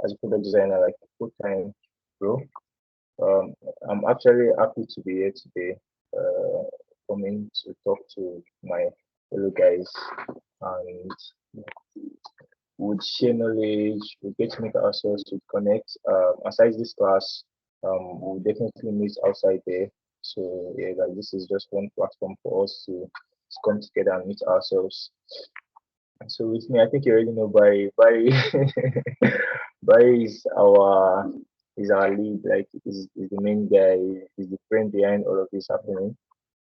as a product designer, like a full-time role. I'm actually happy to be here today, coming to talk to my fellow guys, and would share knowledge, we get to make ourselves to connect. Aside this class, we'll definitely meet outside there. So yeah, like this is just one platform for us to come together and meet ourselves. So with me, I think you already know Barry. Barry, Barry is our lead. Like is the main guy. He's the friend behind all of this happening.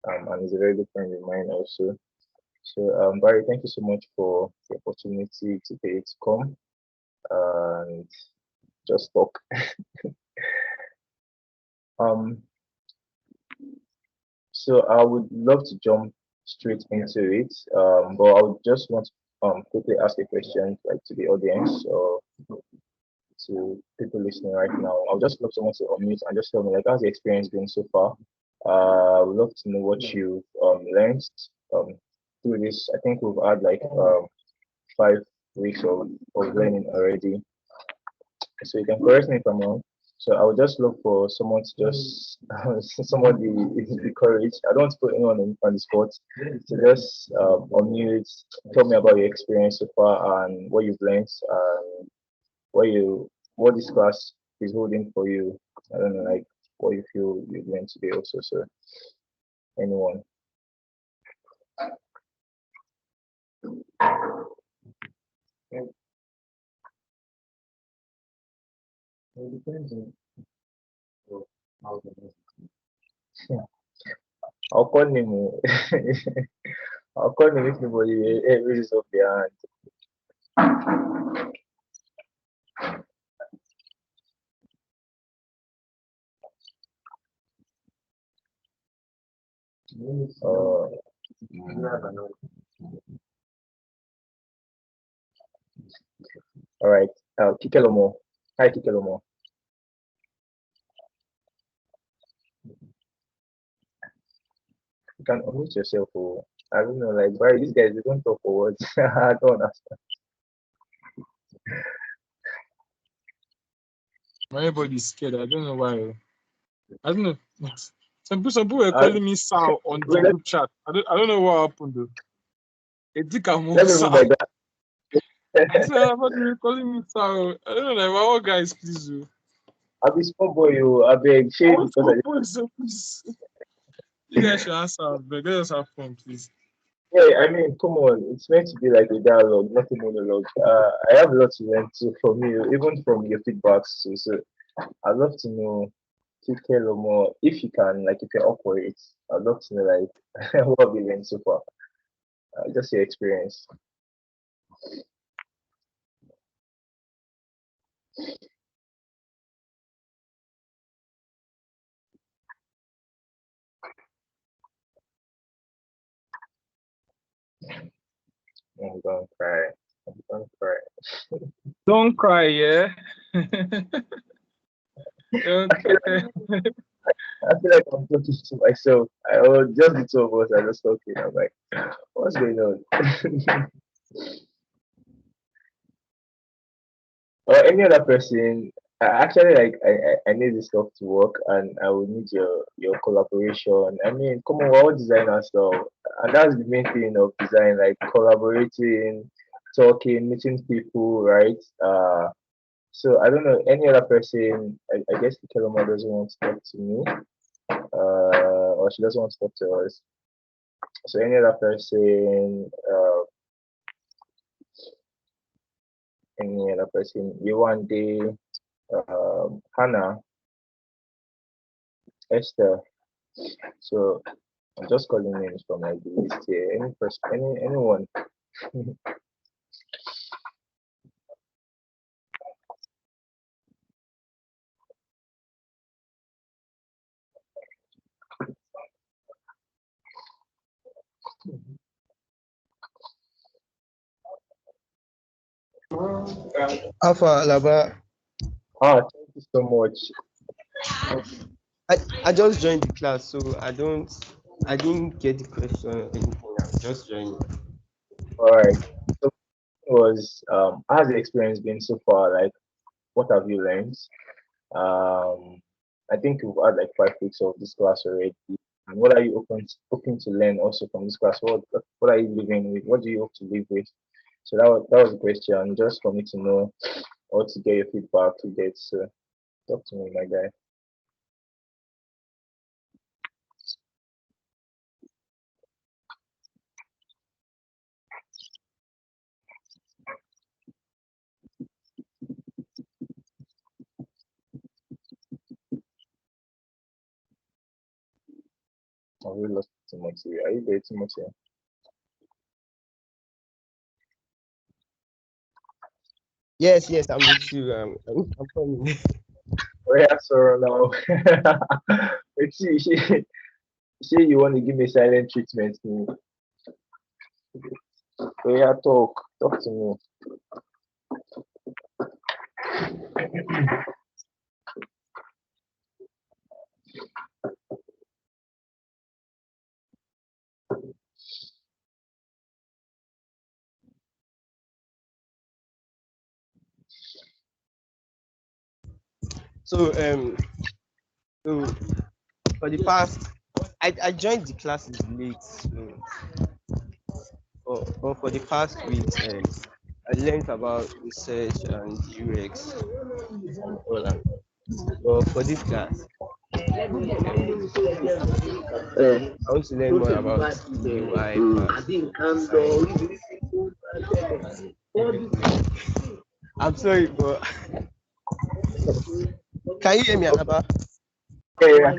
And he's a very good friend of mine also. So Barry, thank you so much for the opportunity today to come and just talk. Um, so I would love to jump straight into it. But I would just want to quickly ask a question like to the audience or to people listening right now. I would just love someone to unmute and just tell me like how's the experience been so far. I would love to know what you learned um through this. I think we've had like 5 weeks of learning already. So you can correct me if I'm wrong. So I would just look for someone to just somebody the courage. I don't want to put anyone on the spot. So just unmute, tell me about your experience so far and what you've learned and what this class is holding for you. I don't know, like what you feel you've learned today also. So anyone. It depends on how the I'll call him. I'll call him if nobody raises up their hand. Uh, all right. Kikelomo. Hi, Kikelomo. You can unmute yourself. Oh, I don't know, like, why these guys, they don't talk for words. I don't understand. Everybody's scared. I don't know why. I don't know. Some people were Uh, calling me Sal on the wait, let, group chat. I don't know what happened though. I think I'm let me move Sal. my guy. I said, but they were calling me Sal. I don't know, like, what guys, please. I'll be small boy, you. I beg, I shame want because to I. propose, so please. You guys should answer, but let us have fun, please. Yeah, I mean, come on. It's meant to be like a dialogue, not a monologue. I have a lot to learn too from you, even from your feedbacks too. So I'd love to know, Kikelomo, if you can, like, if you're up for it, I'd love to know, like, what have you learned so far? Just your experience. I'm gonna cry. I'm gonna cry. Don't cry, yeah? Don't I feel cry. I feel like I'm talking to myself. I was just the two of us are just talking. I'm like, what's going on? Or any other person. Actually, like I need this stuff to work, and I would need your collaboration. I mean, come on, we're all designers now, and that's the main thing of design, like collaborating, talking, meeting people, right? So I don't know any other person. I guess Keloma doesn't want to talk to me, or she doesn't want to talk to us. So any other person, any other person, you want the Hannah, Esther. So I'm just calling names from like the list here. Any person, anyone. Alpha Alaba. Thank you so much. I just joined the class, so I didn't get the question or anything. I'm just joining. All right. So was how's the experience been so far? Like what have you learned? I think we've had like 5 weeks of this class already. And what are you hoping to learn also from this class? What are you living with? What do you hope to live with? So that was the question, just for me to know or to get your feedback to get. So talk to me, my guy. I really lost Timothy. Are you there, Timothy? Yes, yes, I'm with you. I'm coming. Oh yeah, sorry now. Let's see, you want to give me silent treatment. Oh yeah, talk to me. So so for the past, I joined the classes late. So for the past weeks, I learned about research and UX and all that. But for this class, I want to learn more about the UI part, design, and everything. I'm sorry, but can you hear me, Alaba? Yeah,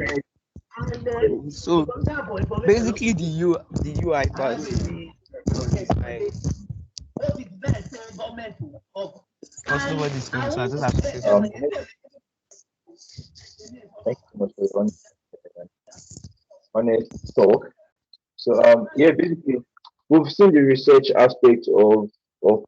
So basically, the UI part of design. Because nobody's coming, so I just have to say um, something. thanks so much for your honest talk. So yeah, basically we've seen the research aspect of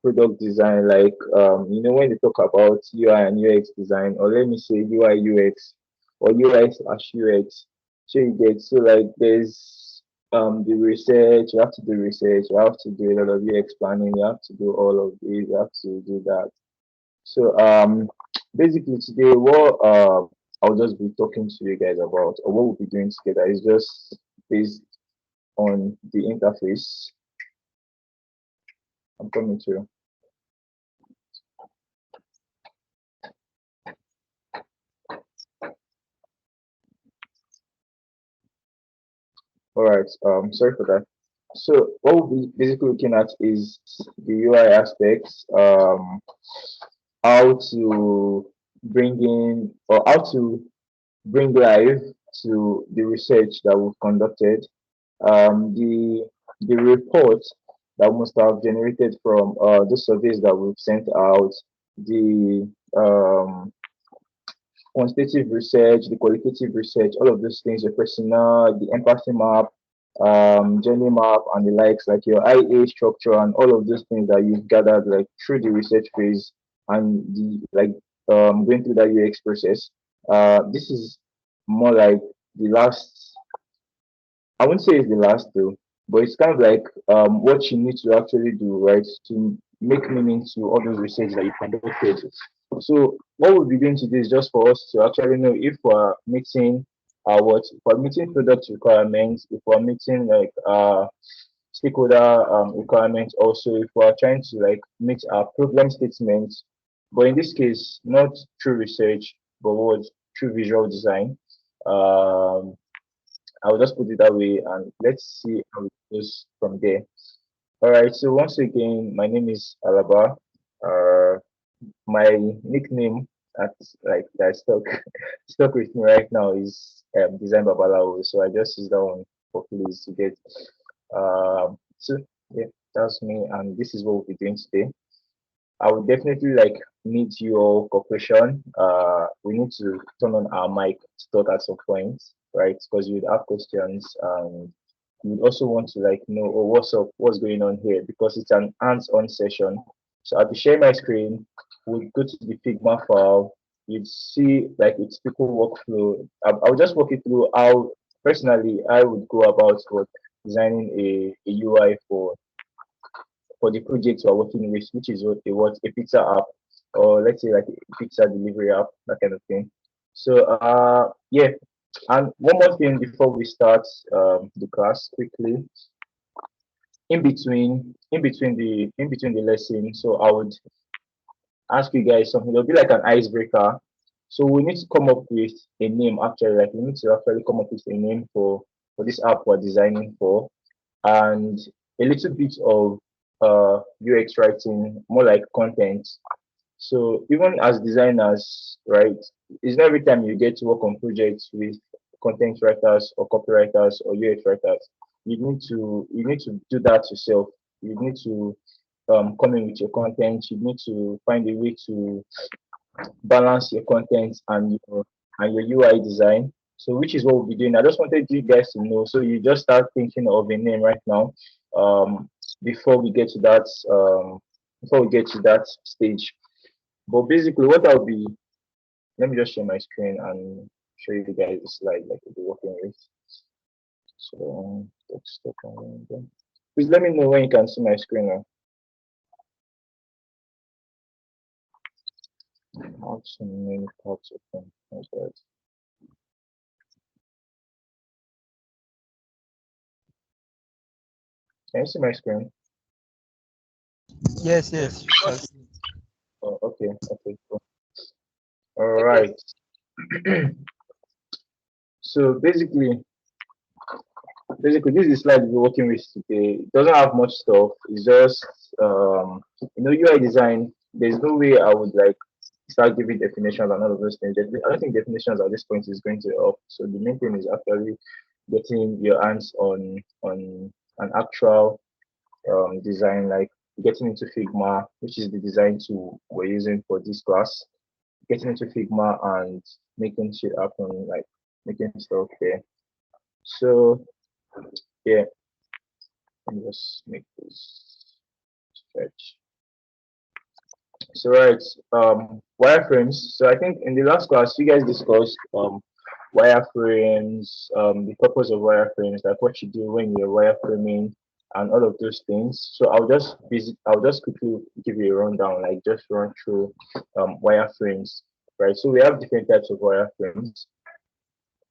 product design, like when they talk about UI and UX design, or let me say UI UX or UI/UX. So you get so like there's the research, you have to do research, you have to do a lot of UX planning, you have to do all of this, you have to do that. So basically today what I'll just be talking to you guys about, or what we'll be doing together, is just based on the interface. I'm coming to. All right. Sorry for that. So what we'll be basically looking at is the UI aspects. How to bring in or how to bring live to the research that we've conducted. The report that must have generated from the surveys that we've sent out. The quantitative research, the qualitative research, all of those things, your persona, the empathy map, journey map, and the likes, like your IA structure, and all of those things that you've gathered like through the research phase and the like going through that UX process. This is more like the last. I wouldn't say it's the last though, but it's kind of like what you need to actually do, right, to make meaning to all those research that you conducted. So what we'll be doing today is just for us to actually know if we're meeting if we're meeting product requirements, if we're meeting like stakeholder requirements, also if we're trying to like meet our problem statements, but in this case, not through research, but what through visual design. Um, I'll just put it that way and let's see how it goes from there. All right, so once again, my name is Alaba. Uh, my nickname that stuck stuck with me right now is Design Babalawo. So I just use that one for please to get. So yeah, that's me, and this is what we'll be doing today. I would definitely like need your cooperation. We need to turn on our mic to talk at some point, right? Because you'd have questions and you'd also want to like know, oh, what's up, what's going on here, because it's an hands-on session. So I'll be sharing my screen. We'll go to the Figma file. You'd see like its people workflow. I'll just walk you through how personally I would go about what designing a UI for the project we're working with, which is a pizza app. or let's say like a pizza delivery app, that kind of thing. So yeah, and one more thing before we start the class quickly. In between the lesson, so I would ask you guys something. There'll be like an icebreaker. So we need to come up with a name actually. Like we need to actually come up with a name for this app we're designing for, and a little bit of UX writing, more like content. So even as designers, right, it's not every time you get to work on projects with content writers or copywriters or UX writers. You need to do that yourself. You need to come in with your content. You need to find a way to balance your content and your UI design. So which is what we'll be doing. I just wanted you guys to know. So you just start thinking of a name right now, um, before we get to that stage. But basically, what I'll be let me just share my screen and show you guys the slide like we'll be working with. So let's stop on there. Please let me know when you can see my screen now. I have so many parts open. Oh, God. Can you see my screen? Yes, yes. Oh, okay, okay, cool. All right. So basically this is the slide we're working with today. It doesn't have much stuff. It's just UI design. There's no way I would like start giving definitions and all of those things. I don't think definitions at this point is going to help. So the main thing is actually getting your hands on an actual design, like getting into Figma, which is the design tool we're using for this class. Getting into Figma and making shit happen, like making stuff there. So yeah, let me just make this stretch. So right, wireframes. So I think in the last class you guys discussed wireframes, the purpose of wireframes, like what you do when you're wireframing and all of those things. So I'll just quickly give you a rundown, like just run through wireframes. Right. So we have different types of wireframes.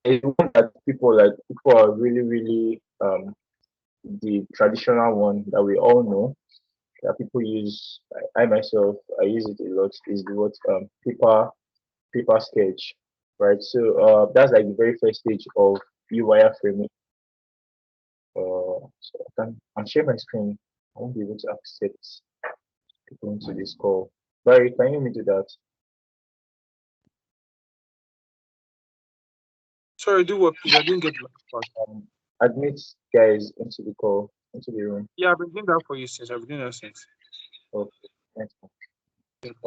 It's one that people are really, really the traditional one that we all know that people use. I myself, I use it a lot. Is the what paper sketch, right? So that's like the very first stage of wireframing. So I'm sharing my screen. I won't be able to accept people into this call. Barry, can you hear me do that? Sorry, do what, please? I didn't get the last part. Admit guys into the call, into the room. Yeah, I've been doing that for you since. I've been doing that since. Okay, thanks.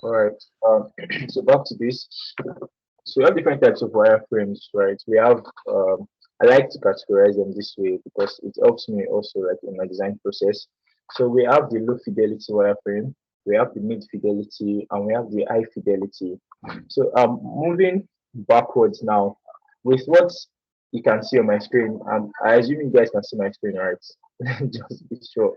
All right. So back to this. So we have different types of wireframes, right? We have I like to categorize them this way because it helps me also like in my design process. So we have the low fidelity wireframe, we have the mid fidelity, and we have the high fidelity. So moving backwards now with what you can see on my screen. I assume you guys can see my screen, right? Just be sure.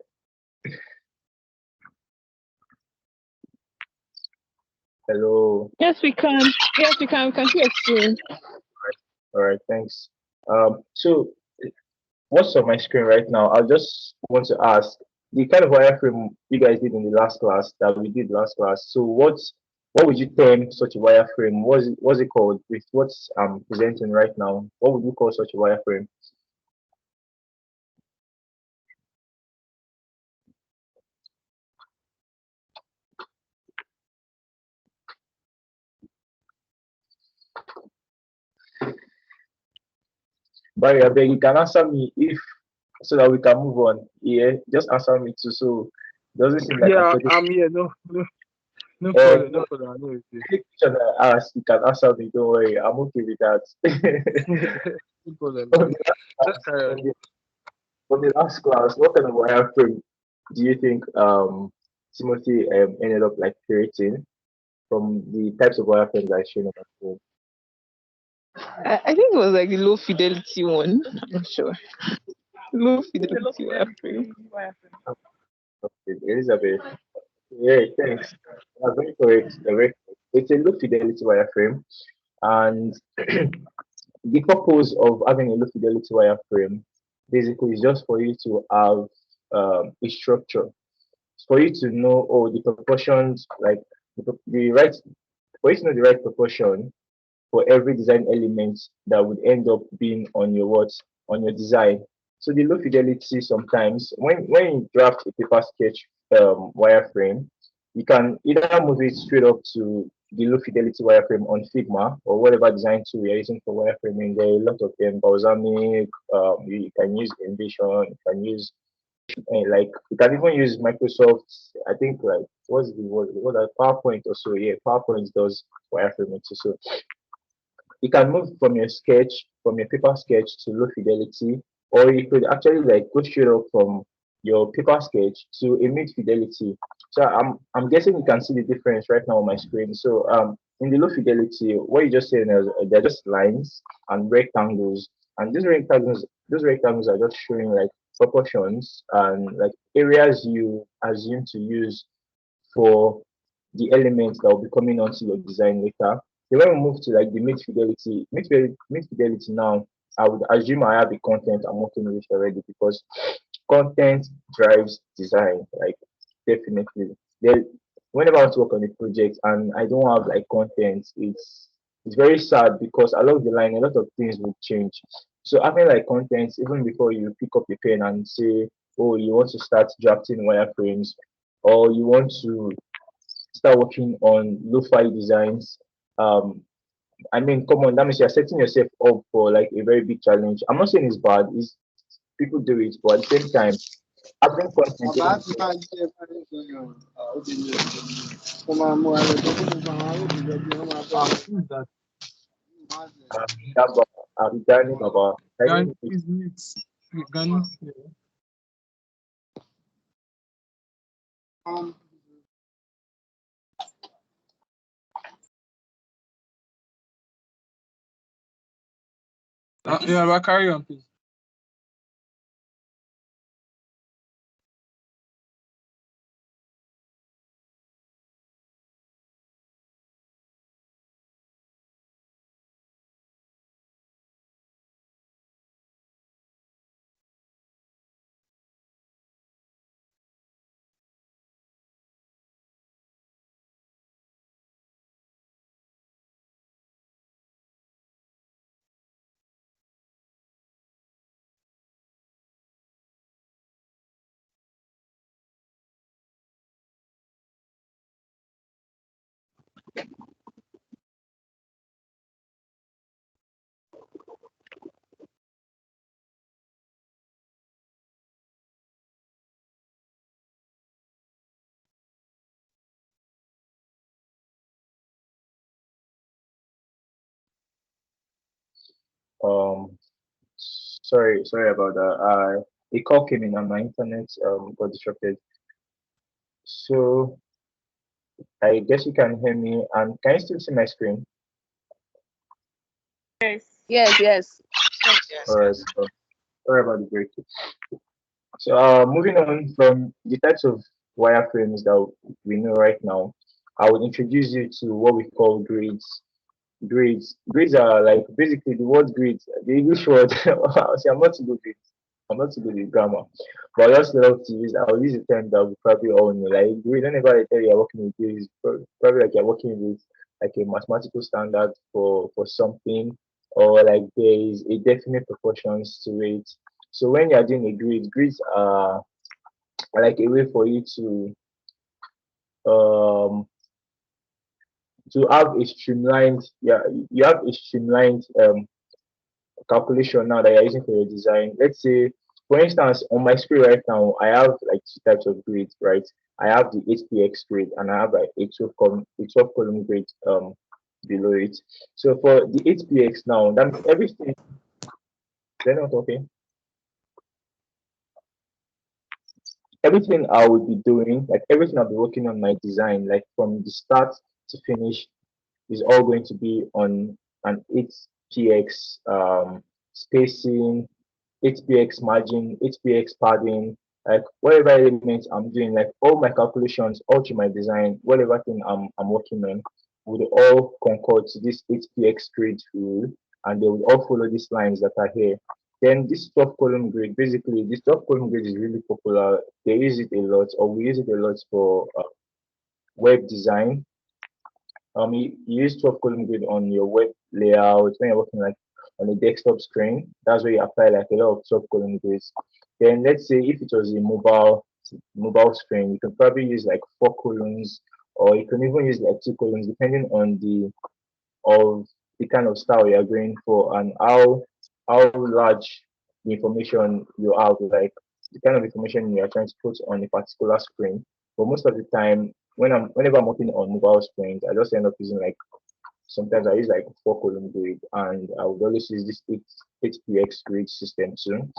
Hello. Yes, we can. Yes, we can. We can see your screen. All right, thanks. So what's on my screen right now? I just want to ask the kind of wireframe you guys did in the last class that we did last class. So what would you term such a wireframe? What's it called? With what's I'm presenting right now, what would you call such a wireframe? Barry, I beg you can answer me if so that we can move on. Yeah, just answer me too. So it doesn't seem like Yeah, I'm talking. I'm here. No problem. No No, problem. I know it's you. any question I ask, you can answer me. Don't worry, I'm okay with that. No problem. On the Just carry on. on the last class, what kind of wireframe do you think Timothy ended up like creating from the types of wireframes I showed on my phone? I think it was like the low fidelity one. I'm not sure. Low fidelity wireframe. Okay, Elizabeth. Yeah, thanks. very correct. It's a low fidelity wireframe, and the purpose of having a low fidelity wireframe basically is just for you to have a structure, for you to know the proportions, like the right, for you to know the right proportion for every design element that would end up being on your on your design. So the low fidelity sometimes when you draft a paper sketch wireframe, you can either move it straight up to the low fidelity wireframe on Figma or whatever design tool you're using for wireframing. There are a lot of them, Balsamic, you can use Envision, you can use like you can even use Microsoft. I think like what's the word? What that PowerPoint or so? Yeah, PowerPoint does wireframing too. So you can move from your sketch, from your paper sketch to low fidelity, or you could actually like go straight up from your paper sketch to a mid fidelity. So I'm guessing you can see the difference right now on my screen. So in the low fidelity, what you just saying is they're just lines and rectangles, and these rectangles are just showing like proportions and like areas you assume to use for the elements that will be coming onto your design later. Then when we move to like the mid fidelity now, I would assume I have the content I'm working with already because content drives design, like definitely. Then whenever I want to work on a project and I don't have like content, it's very sad because along the line a lot of things will change. So having like content even before you pick up the pen and say, oh, you want to start drafting wireframes or you want to start working on lo-fi designs. Um, I mean, come on, that means you're setting yourself up for like a very big challenge. I'm not saying it's bad, it's people do it, but at the same time, having content. Who's that? That Gani Baba. Gan is mute. Gan. Yeah. Yeah, but carry on, please. Um, sorry about that. A call came in on my internet. Got disrupted. So I guess you can hear me. And can you still see my screen? Yes. All right. So, sorry about the break. So moving on from the types of wireframes that we know right now, I would introduce you to what we call grids. Grids are like basically the word grids, the English word. See, I'm not too good with grammar, but I just love to use. I'll use a term that we probably all know. Like grid, whenever I tell you you're working with grids, probably like you're working with like a mathematical standard for something, or like there is a definite proportions to it. So when you're doing a grid, grids are like a way for you um have a streamlined, yeah, you have a streamlined calculation now that you're using for your design. Let's say, for instance, on my screen right now, I have like two types of grids, right? I have the HPX grid and I have like a 12 column grid below it. So for the HPX now, that means everything, they're not okay. Everything I would be doing, like everything I'll be working on my design, like from the start to finish, is all going to be on an HPX spacing, HPX margin, HPX padding, Like whatever elements I'm doing, like all my calculations, all through my design, whatever thing I'm working on, would all concord to this HPX grid rule, and they will all follow these lines that are here. Then this 12 column grid, basically, this 12 column grid is really popular. They use it a lot, or we use it a lot for web design. You use 12 column grid on your web layout when you're working like on a desktop screen. That's where you apply like a lot of 12 column grids. Then let's say if it was a mobile screen, you can probably use like 4 columns, or you can even use like 2 columns, depending on the kind of style you're going for and how large the information you have, like the kind of information you are trying to put on a particular screen. But most of the time, whenever I'm working on mobile screens, I just end up using like sometimes I use like 4 column grid, and I would always use this HPX grid system too,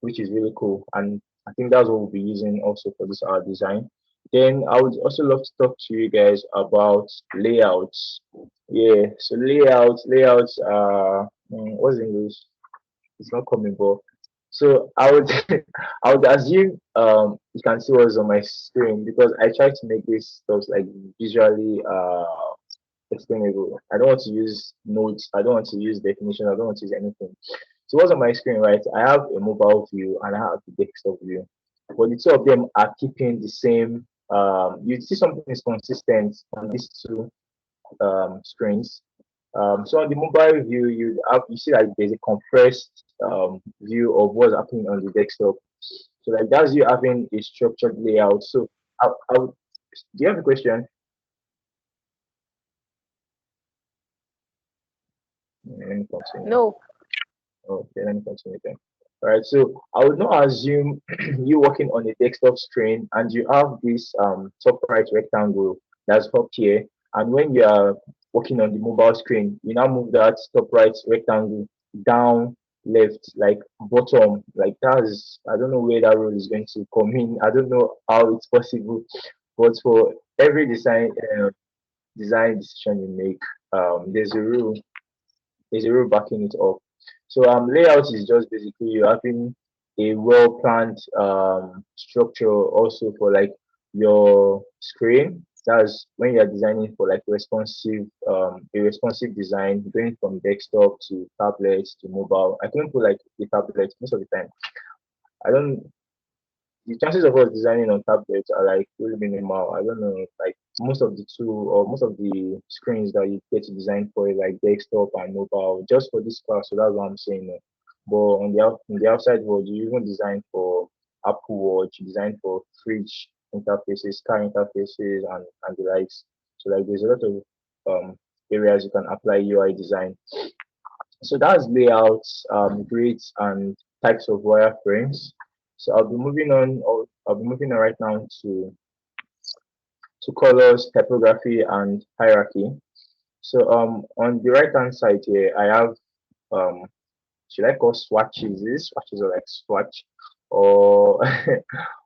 which is really cool. And I think that's what we'll be using also for this art design. Then I would also love to talk to you guys about layouts. Yeah, so layouts what's English? It's not coming, but so I would I would assume you can see what's on my screen, because I try to make this stuff like visually explainable. I don't want to use notes, I don't want to use definition, I don't want to use anything. So what's on my screen, right? I have a mobile view and I have the desktop view. But the two of them are keeping the same you see something is consistent on these two screens. So on the mobile view, you see like there's a compressed view of what's happening on the desktop. So like that's you having a structured layout. So do you have a question? Let me continue. No. Okay, let me continue then. All right, so I would not assume you working on a desktop screen and you have this top right rectangle that's up here, and when you are working on the mobile screen, you now move that top right rectangle down left, like bottom, like that's I don't know where that rule is going to come in. I don't know how it's possible, but for every design decision you make, there's a rule backing it up. So layout is just basically you having a well planned structure also for like your screen. That's when you're designing for like a responsive design, going from desktop to tablets to mobile. I couldn't put like the tablet most of the time. I don't The chances of us designing on tablets are like really minimal. I don't know, like most of the screens that you get to design for is like desktop and mobile, just for this class. So that's what I'm saying. But on the outside world, you even design for Apple Watch, you design for fridge interfaces, car interfaces, and the likes. So like there's a lot of areas you can apply UI design. So that's layouts, grids, and types of wireframes. So I'll be moving on right now to colors, typography, and hierarchy. So on the right hand side here, I have um should I call swatches? Is this swatches or like swatch, or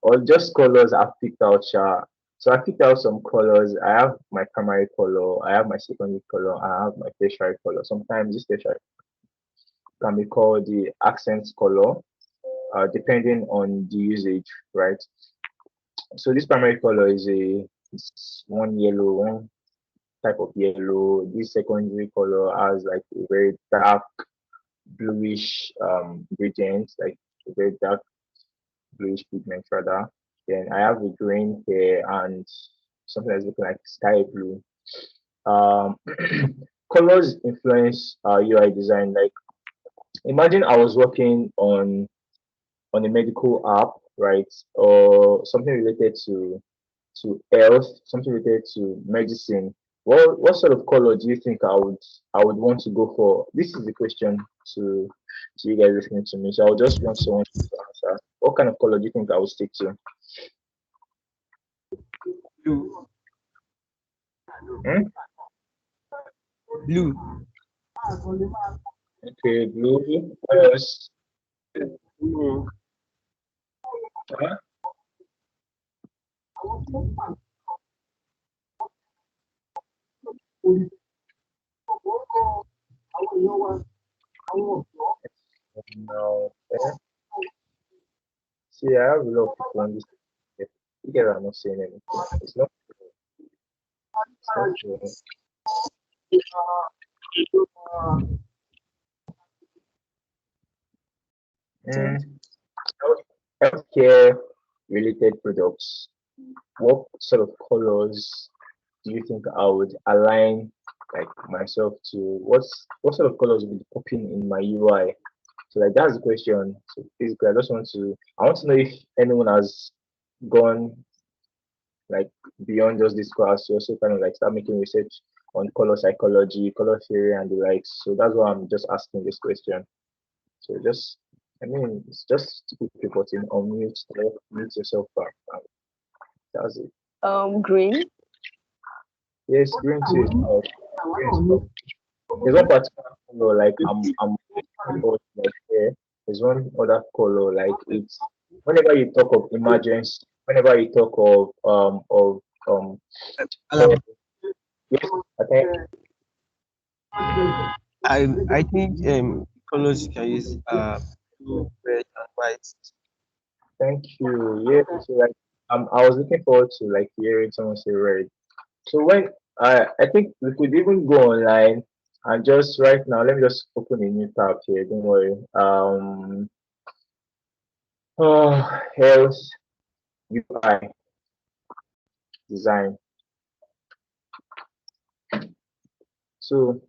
or just colors I've picked out? So I picked out some colors. I have my primary color, I have my secondary color, I have my tertiary color. Sometimes this tertiary can be called the accent color, depending on the usage, right? So this primary color is one yellow, one type of yellow. This secondary color has like a very dark bluish gradient, like a very dark bluish pigment rather. Then I have a green here and something that's looking like sky blue. Um, colors influence UI design. Like imagine I was working on a medical app, right, or something related to health, something related to medicine. What sort of color do you think I would want to go for? This is the question to you guys listening to me. So I would just want someone to answer. What kind of color do you think I would stick to? Blue. Hmm? Blue. Okay, blue. What else? Mm. Huh? No. See, I have a lot of people on this. You guys are not saying anything. It's not. It's not true. Mm, healthcare related products. What sort of colors do you think I would align like myself to? What sort of colors will be popping in my UI? So like that's the question. So basically, I want to know if anyone has gone like beyond just this class to also kind of like start making research on color psychology, color theory, and the likes. So that's why I'm just asking this question. So I mean, it's just to put people in on mute yourself back. And that's it. Green. Yes, green tea is green is top. There's one particular color like I'm looking forward to like here. There's one other color like it's whenever you talk of emergency, whenever you talk of uh, yes, I think I think colors you can use blue, red, and white. thank you. Yeah, so like I was looking forward to like hearing someone say red. So when I think we could even go online and just right now let me just open a new tab here, don't worry. Health UI design. So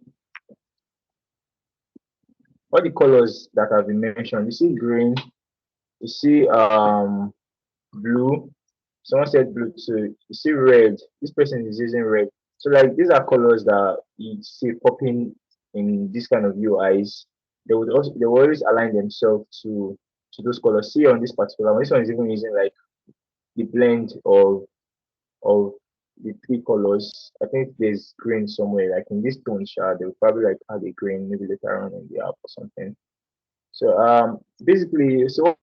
all the colors that have been mentioned, you see green, you see blue, someone said blue too, you see red, this person is using red. So like these are colors that you see popping in this kind of UIs. They will always align themselves to those colors. See on this particular one, this one is even using like the blend of the three colors. I think there's green somewhere, like in this tone shard, they'll probably like add a green maybe later on in the app or something. So basically, so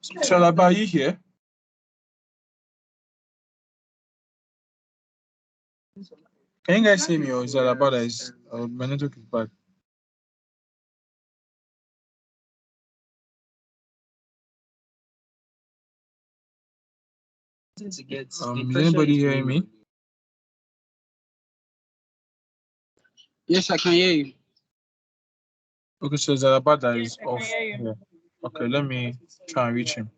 Shalaba, are you here? Can you guys hear me, or is Shalaba that is my network is bad? Is anybody hearing me? Yes, I can hear you. Okay, so Zalaba that is off. Yeah. Okay, let me try and reach him.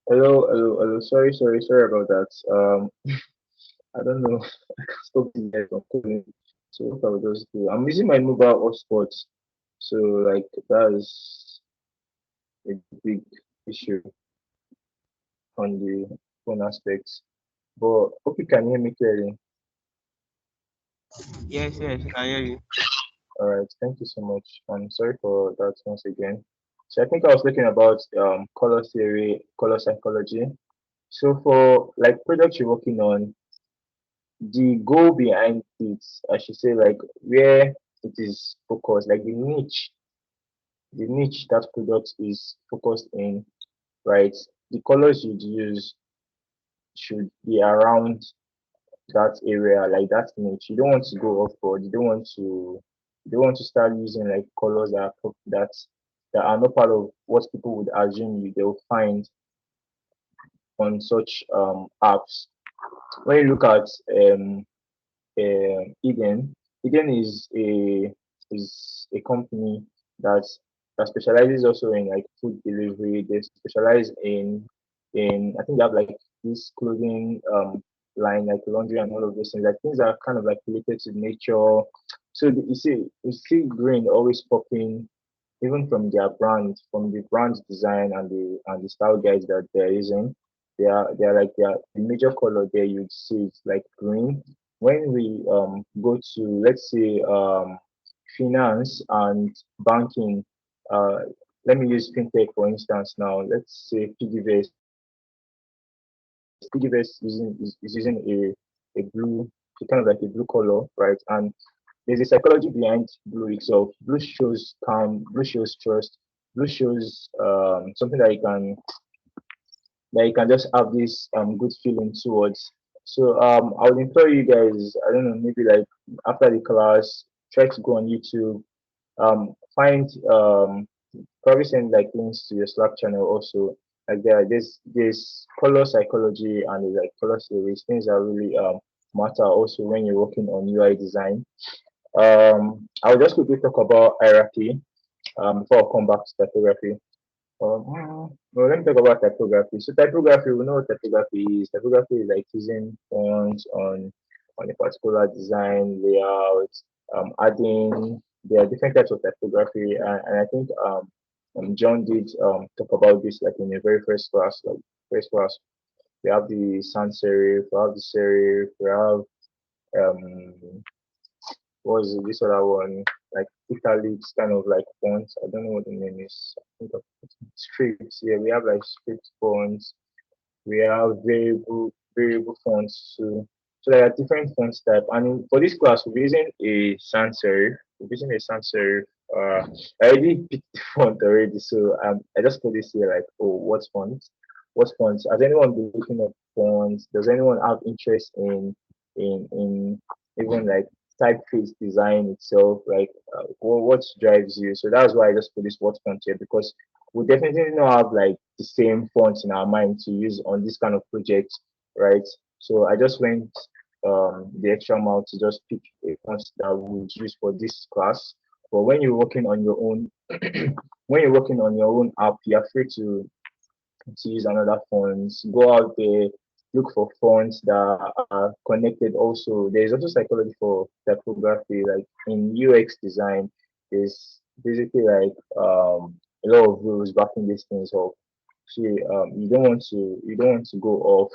hello. Sorry about that. I don't know. I can stop you guys from calling. So what I will just do, I'm using my mobile hotspot. So like that's a big issue on the phone aspects. But hope you can hear me clearly. Yes, yes, I can hear you. All right, thank you so much. I'm sorry for that once again. So I think I was looking about color theory, color psychology. So for like projects you're working on, the goal behind it, I should say, like where it is focused, like the niche that product is focused in, right? The colors you'd use should be around that area, like that niche. You don't want to go off board. You don't want to start using like colors that are not part of what people would assume they'll find on such apps. When you look at Eden. Eden is a company that that specializes also in like food delivery. They specialize in I think they have like this clothing line like laundry and all of those things. Like things that are kind of like related to nature. So you see green always popping even from their brand, from the brand design and the style guides that they're using. They are like the major color there you'd see is like green. When we go to let's say finance and banking, uh let me use fintech for instance now. Let's say piggyvest is using a blue, kind of like a blue color, right? And there's a psychology behind blue itself. Blue shows calm, blue shows trust, blue shows something that you can just have this good feeling towards. So I would implore you guys, I don't know, maybe like after the class, try to go on YouTube, find probably send like links to your Slack channel also. Like there's color psychology and there's like color theories, things that really matter also when you're working on UI design. I'll just quickly talk about hierarchy before I come back to typography. Well, let me talk about typography. So typography, we know what typography is. Typography is like using fonts on a particular design layout, adding. There are different types of typography, and I think John did talk about this like in the very first class. Like first class, we have the sans serif, we have the serif, we have um what was this other one like italics kind of like fonts. I don't know what the name is. I think of scripts. Yeah, we have like script fonts. We have variable fonts too. So there are different fonts type. And for this class, we're using a sans serif. We're using a sans serif. I already picked the font already, so I just put this here like, oh, what font? What fonts? Has anyone been looking at fonts? Does anyone have interest in even like typeface design itself? Like, what drives you? So that's why I just put this what font here because we definitely not have like the same fonts in our mind to use on this kind of project, right? So I just went the extra mile to just pick a font that we would use for this class. But when you're working on your own, when you're working on your own app, you're free to use another fonts. Go out there, look for fonts that are connected. Also, there's also psychology for typography, like in UX design. There's basically like a lot of rules backing these things up. So you don't want to go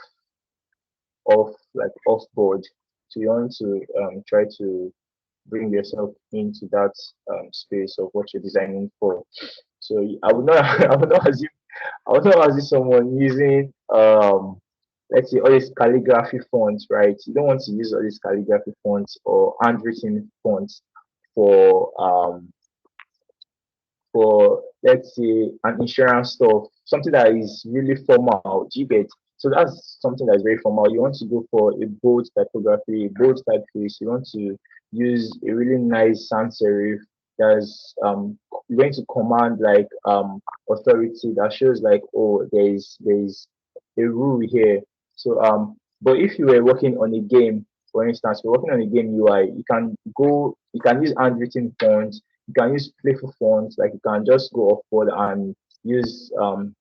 off board. So you want to try to bring yourself into that space of what you're designing for. So I would not I would not assume I was not asking someone using let's say all these calligraphy fonts, right? You don't want to use all these calligraphy fonts or handwritten fonts for let's say an insurance stuff, something that is really formal. Do you get? So that's something that's very formal. You want to go for a bold typography, a bold typeface. You want to use a really nice sans serif that's going to command like authority that shows like, oh, there is a rule here. So but if you were working on a game, for instance, you're working on a game UI, you can use handwritten fonts, you can use playful fonts, like you can just go off board and use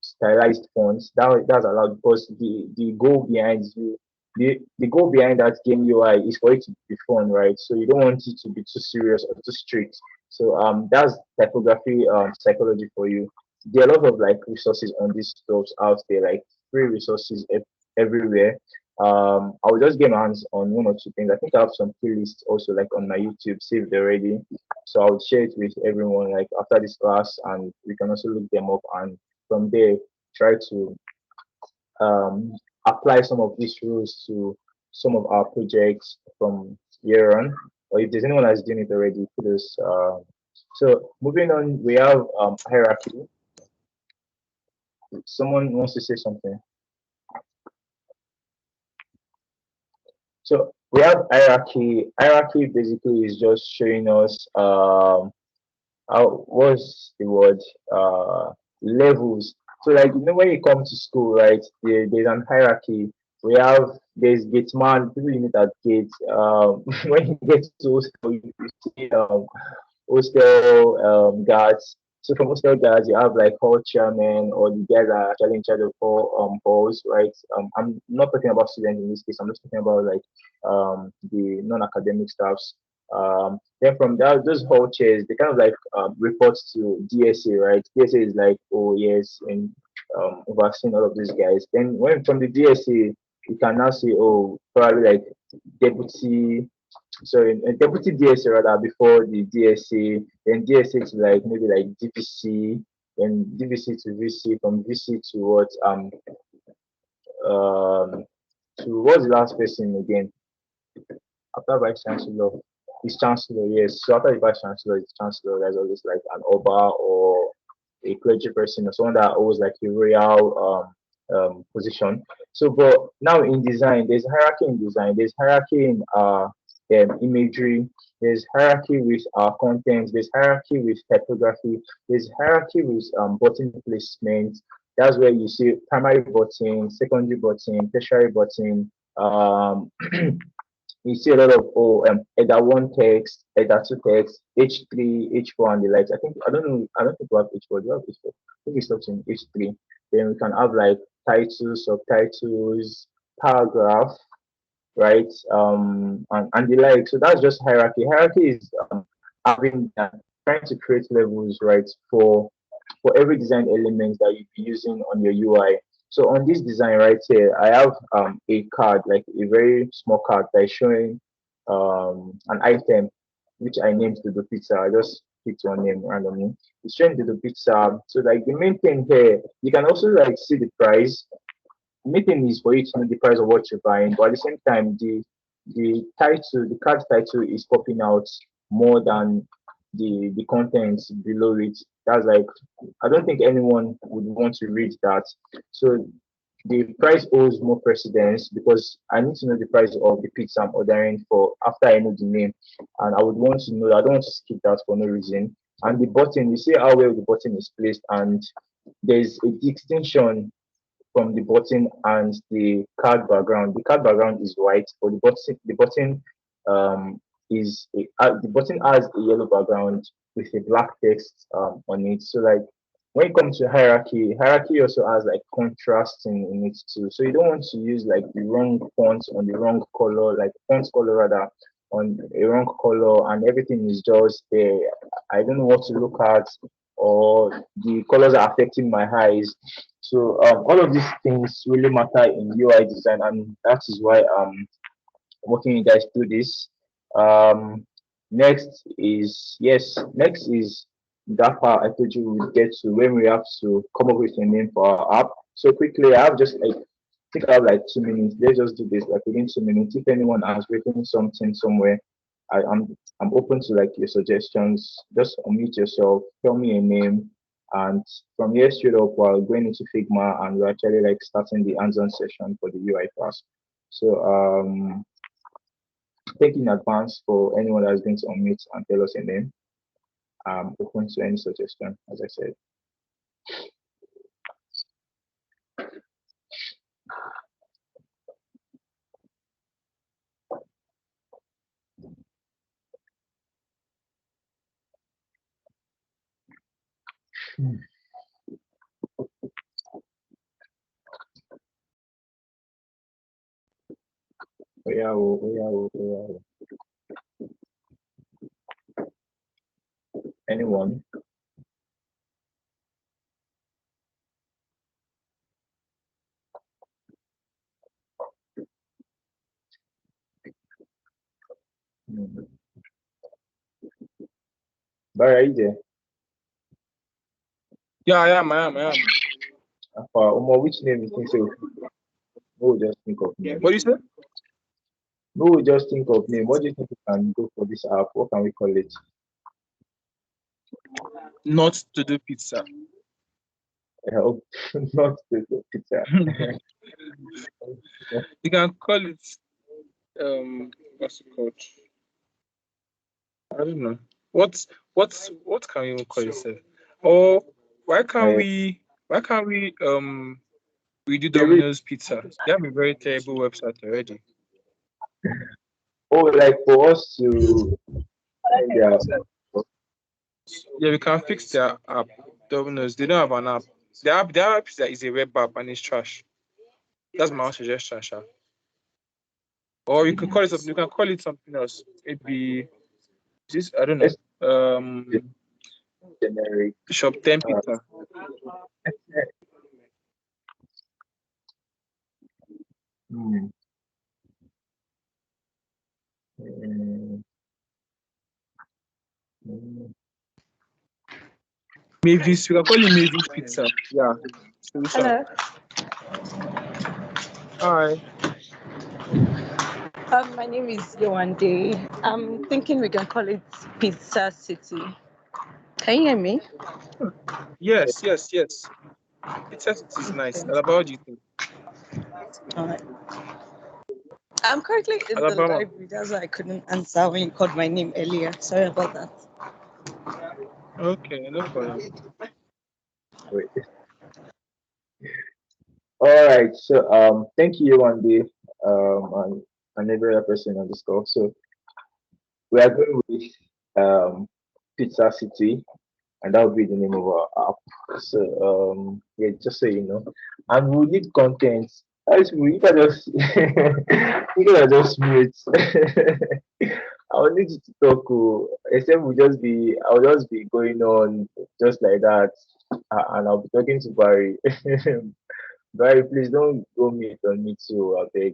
stylized fonts. That's allowed because the goal behind the goal behind that game UI is for it to be fun, right? So you don't want it to be too serious or too strict. So that's typography psychology for you. There are a lot of like resources on these stuff out there, like free resources everywhere. I will just get my hands on one or two things. I think I have some playlists also like on my YouTube saved already. So I would share it with everyone like after this class and we can also look them up and from there try to um apply some of these rules some of our projects from here on, or if there's anyone that's doing it already, please. So moving on, we have hierarchy. Someone wants to say something. So we have hierarchy. Hierarchy basically is just showing us how what's the word levels. So like when you come to school, right? There's an hierarchy. We have there's gate man, people you meet at gates. When you get to hostel, you see hostel guards. So from hostel guards, you have like hall chairman or the guys that are actually in charge of halls, right? I'm not talking about students in this case. I'm just talking about like the non-academic staffs. Then from that, those hall chairs, they kind of like report to DSA, right? DSA is like, oh yes, and overseeing all of these guys. Then when from the DSA, you can now say, oh, probably like deputy sorry, a deputy DSA rather before the DSA, then DSA to like maybe like DVC, then DVC to VC, from VC to what um to what's the last person again? After vice chancellor, is chancellor, yes. So after the vice chancellor is chancellor, there's always like an oba or a clergy person or someone that holds like a royal position. So, but now in design, there's hierarchy in design. There's hierarchy in imagery. There's hierarchy with content. There's hierarchy with typography. There's hierarchy with button placement. That's where you see primary button, secondary button, tertiary button. You see a lot of EDA one text, EDA two text, H3, H4, and the likes. I don't think we have H4. Do you have H4? I think it's not in H3. Then we can have like titles, subtitles, paragraph, right? And the like. So that's just hierarchy. Hierarchy is having trying to create levels, right, for every design element that you be using on your UI. So on this design right here, I have a card, like a very small card that is showing an item which I named the pizza. I just picked one name randomly. It's showing the pizza. So like the main thing here, you can also like see the price. The main thing is for you to know the price of what you're buying, but at the same time, the card title is popping out more than the contents below it. That's like I don't think anyone would want to read that. So the price owes more precedence because I need to know the price of the pizza I'm ordering for after I know the name, and I would want to know. I don't want to skip that for no reason. And the button, you see how well the button is placed, and there's a distinction from the button and the card background. The card background is white, but um, the button has a yellow background with a black text on it. So like when it comes to hierarchy also has like contrast in it too. So you don't want to use like the wrong font on the wrong color, like font color rather on a wrong color, and everything is just there. I don't know what to look at, or the colors are affecting my eyes. So all of these things really matter in UI design, and that is why I'm walking you guys through this. Um, next is that part I told you we get to when we have to come up with a name for our app. So quickly, I have just like take out like 2 minutes. Let's just do this like within 2 minutes. If anyone has written something somewhere, I'm open to like your suggestions. Just unmute yourself, tell me a name, and from here straight up, while going into Figma, and we're actually like starting the hands-on session for the UI class. So thank you in advance for anyone that's going to unmute and tell us a name. I'm open to any suggestion, as I said. Oh, yeah, oh, yeah, oh, yeah, oh. Anyone? Hmm. Barry, are you there? Yeah, I am. Which name you think so? We'll just think of name. What do you say? we will just think of name. What do you think we can go for this app? What can we call it? Not to do pizza. I hope not the pizza. You can call it what's it called? I don't know. What can we even call it? Sef? Or why can't we we do There is Domino's Pizza? They have a very terrible website already. like for us to find their Yeah, we can fix their app. Domino's, they don't have an app. Their app is a web app and it's trash. That's my own suggestion, Sha. Or you can call it something. You can call it something else. Maybe this. I don't know. generic. Shop 10 Pizza. Hmm. Mm, mm. Mavis. We can call it Mavis Pizza. Yeah. Solution. Hello. Hi. My name is Yowande. I'm thinking we can call it Pizza City. Can you hear me? Yes. Pizza City is nice. Okay. Alaba, what do you think? All right. I'm currently in the Alabama. library. That's why I couldn't answer when you called my name earlier. Sorry about that. Okay, no problem. Wait. All right. So thank you, Andy, and every other person on this call. So we are going with Pizza City, and that will be the name of our app. So yeah, just so you know, and we need content. As we can just you can just mute. I will need you to talk. Oh, except I'll just be going on just like that, and I'll be talking to Barry. Barry, please don't go mute on me too, I beg.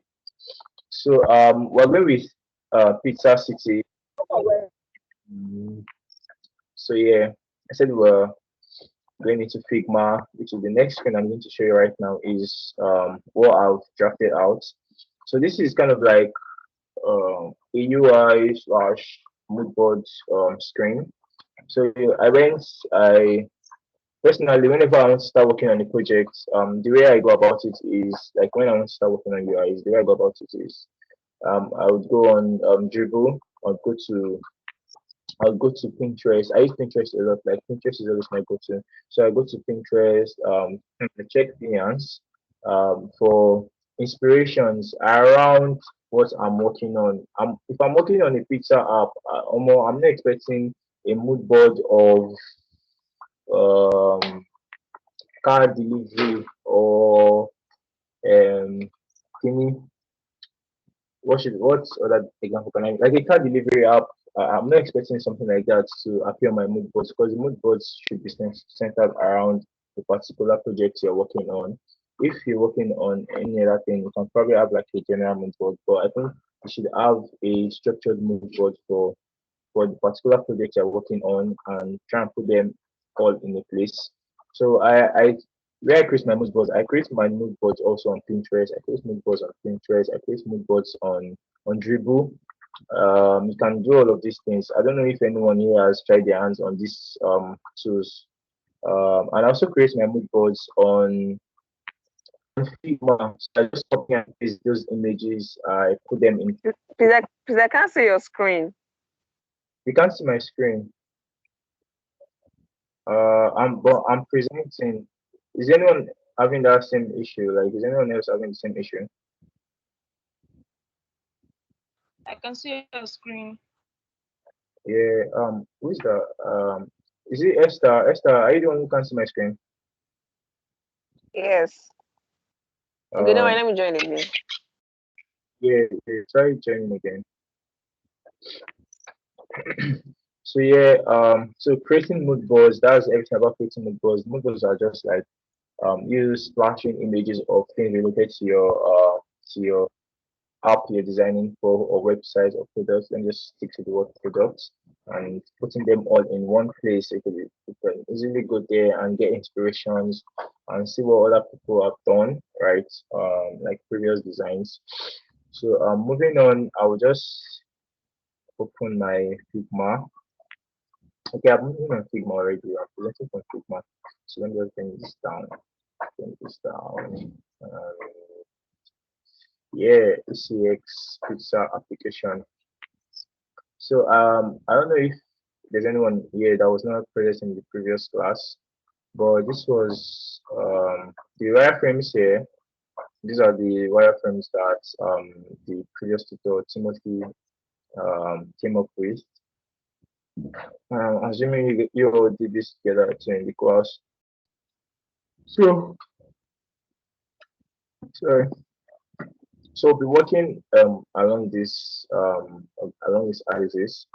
So we're going with Pizza City. Mm, So yeah, I said we're going into Figma, which is the next screen I'm going to show you right now is what I've drafted out. So this is kind of like a UI slash mood board screen. So I personally, whenever I want to start working on a project, the way I go about it is like when I want to start working on UI, the way I go about it is I would go on Dribble, I'll go to Pinterest. I use Pinterest a lot. Like Pinterest is always my go-to. So I go to Pinterest, check Behance, for inspirations around what I'm working on. If I'm working on a pizza app, I'm not expecting a mood board of um, car delivery or um, thingy. What other example can I like a car delivery app? I'm not expecting something like that to appear on my mood boards because the mood boards should be centered around the particular project you're working on. If you're working on any other thing, you can probably have like a general mood board, but I think you should have a structured mood board for the particular project you're working on and try and put them all in a place. So I where I create my mood boards, I create my mood boards also on Pinterest. I create mood boards on Pinterest. I create mood boards on Dribble. You can do all of these things. I don't know if anyone here has tried their hands on these tools. And I also create my mood boards on Figma. So I just copy and paste those images. I put them in. Please, I can't see your screen. You can't see my screen. I'm presenting. Is anyone having that same issue? Like, is anyone else having the same issue? I can see your screen. Yeah. Who's the Is it Esther? Esther, are you the one who can see my screen? Yes. Okay, no, Um. let me join again. Yeah. Yeah, try joining again. So yeah. So creating mood boards. That's everything about creating mood boards. Mood boards are just like you splashing images of things related to your app you're designing for or websites or products and just stick to the word products and putting them all in one place so you can easily go there and get inspirations and see what other people have done, right? Like previous designs. So moving on, I will just open my Figma. Okay, I'm moving on Figma already. I'm presenting from Figma. So let me just bring this down. Bring this down. Yeah, ECX pizza application. So I don't know if there's anyone here that was not present in the previous class, but this was the wireframes here. These are the wireframes that the previous tutor Timothy came up with. Assuming you all did this together too in the class. So sorry. So we'll be working along this axis.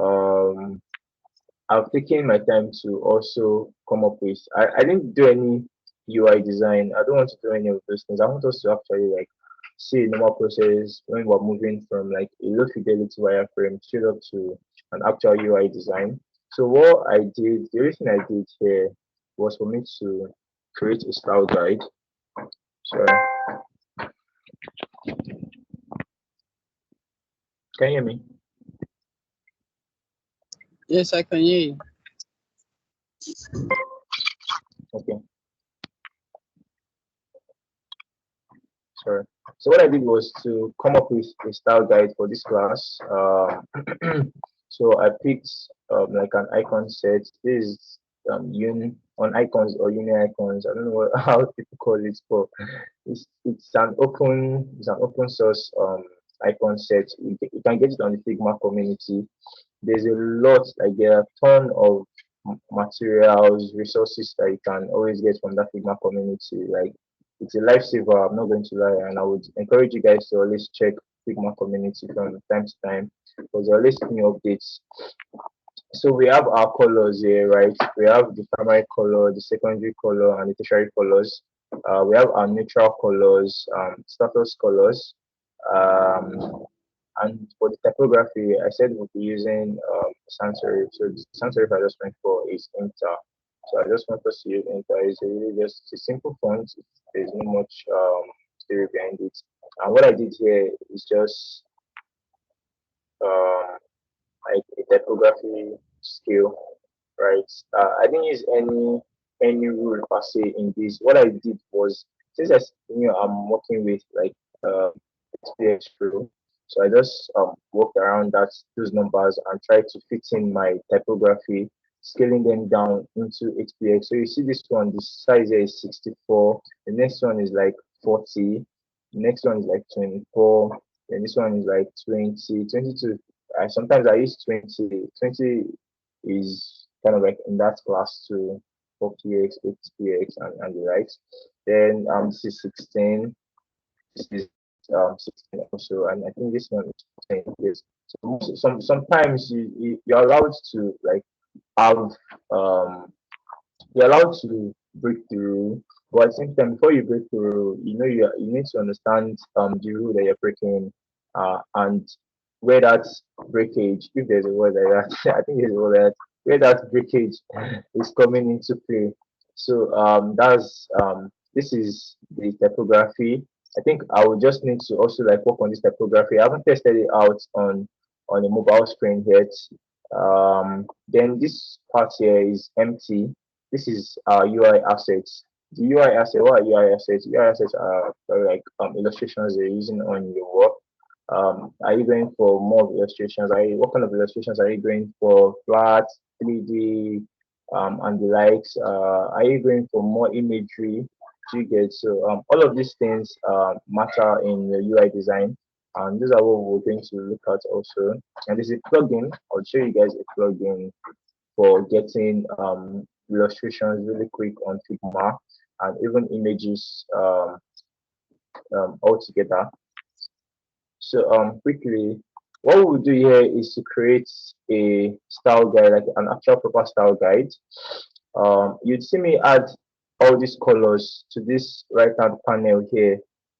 Um, I've taken my time to also come up with. I didn't do any UI design. I don't want to do any of those things. I want us to actually like see a normal process when we're moving from like a low fidelity wireframe straight up to an actual UI design. So what I did, the only thing I did here was for me to create a style guide. Sorry, can you hear me? Yes, I can hear you. Okay. Sorry. So what I did was to come up with a style guide for this class. So I picked like an icon set. This is on icons or uni icons. I don't know how people call it, but it's an open source icon set. You can get it on the Figma community. There's a lot, like there are a ton of materials, resources that you can always get from that Figma community. Like it's a lifesaver, I'm not going to lie, and I would encourage you guys to always check Figma community from time to time because there are always new updates. So we have our colors here, right? We have the primary color, the secondary color, and the tertiary colors. We have our neutral colors, status colors, um, and for the typography, I said we'll be using sans serif. So the sans serif I just went for is Inter. So I just want us to use Inter. It's really just a simple font. There's not much theory behind it. And what I did here is just um, like a typography skill, right? I didn't use any rule per se in this. What I did was since I'm working with like XPX rule, so I just worked around those numbers and tried to fit in my typography, scaling them down into XPX. So you see this one, the size here is 64. The next one is like 40. The next one is like 24. Then this one is like 20, 22. Sometimes I use 20. 20 is kind of like in that class too, 4px, 8px, and the likes. Then this is 16. This is 16 also, and I think this one is 10. Yes. So sometimes you're allowed to like have you're allowed to break the rule, but at the same time, before you break the rule, you need to understand the rule that you're breaking, and where that breakage, if there's a word like that, I think there's a word like that, where that breakage is coming into play. So that's this is the typography. I think I would just need to also like work on this typography. I haven't tested it out on a mobile screen yet. Then this part here is empty. This is UI assets. The UI asset, what are UI assets? UI assets are like illustrations you're using on your work. Are you going for more illustrations? What kind of illustrations are you going for? Flat, 3D, and the likes. Are you going for more imagery? Do you get so all of these things matter in the UI design, and these are what we're going to look at also. And this is a plugin. I'll show you guys a plugin for getting illustrations really quick on Figma and even images all together. So quickly, what we'll do here is to create a style guide, like an actual proper style guide. You'd see me add all these colors to this right hand panel here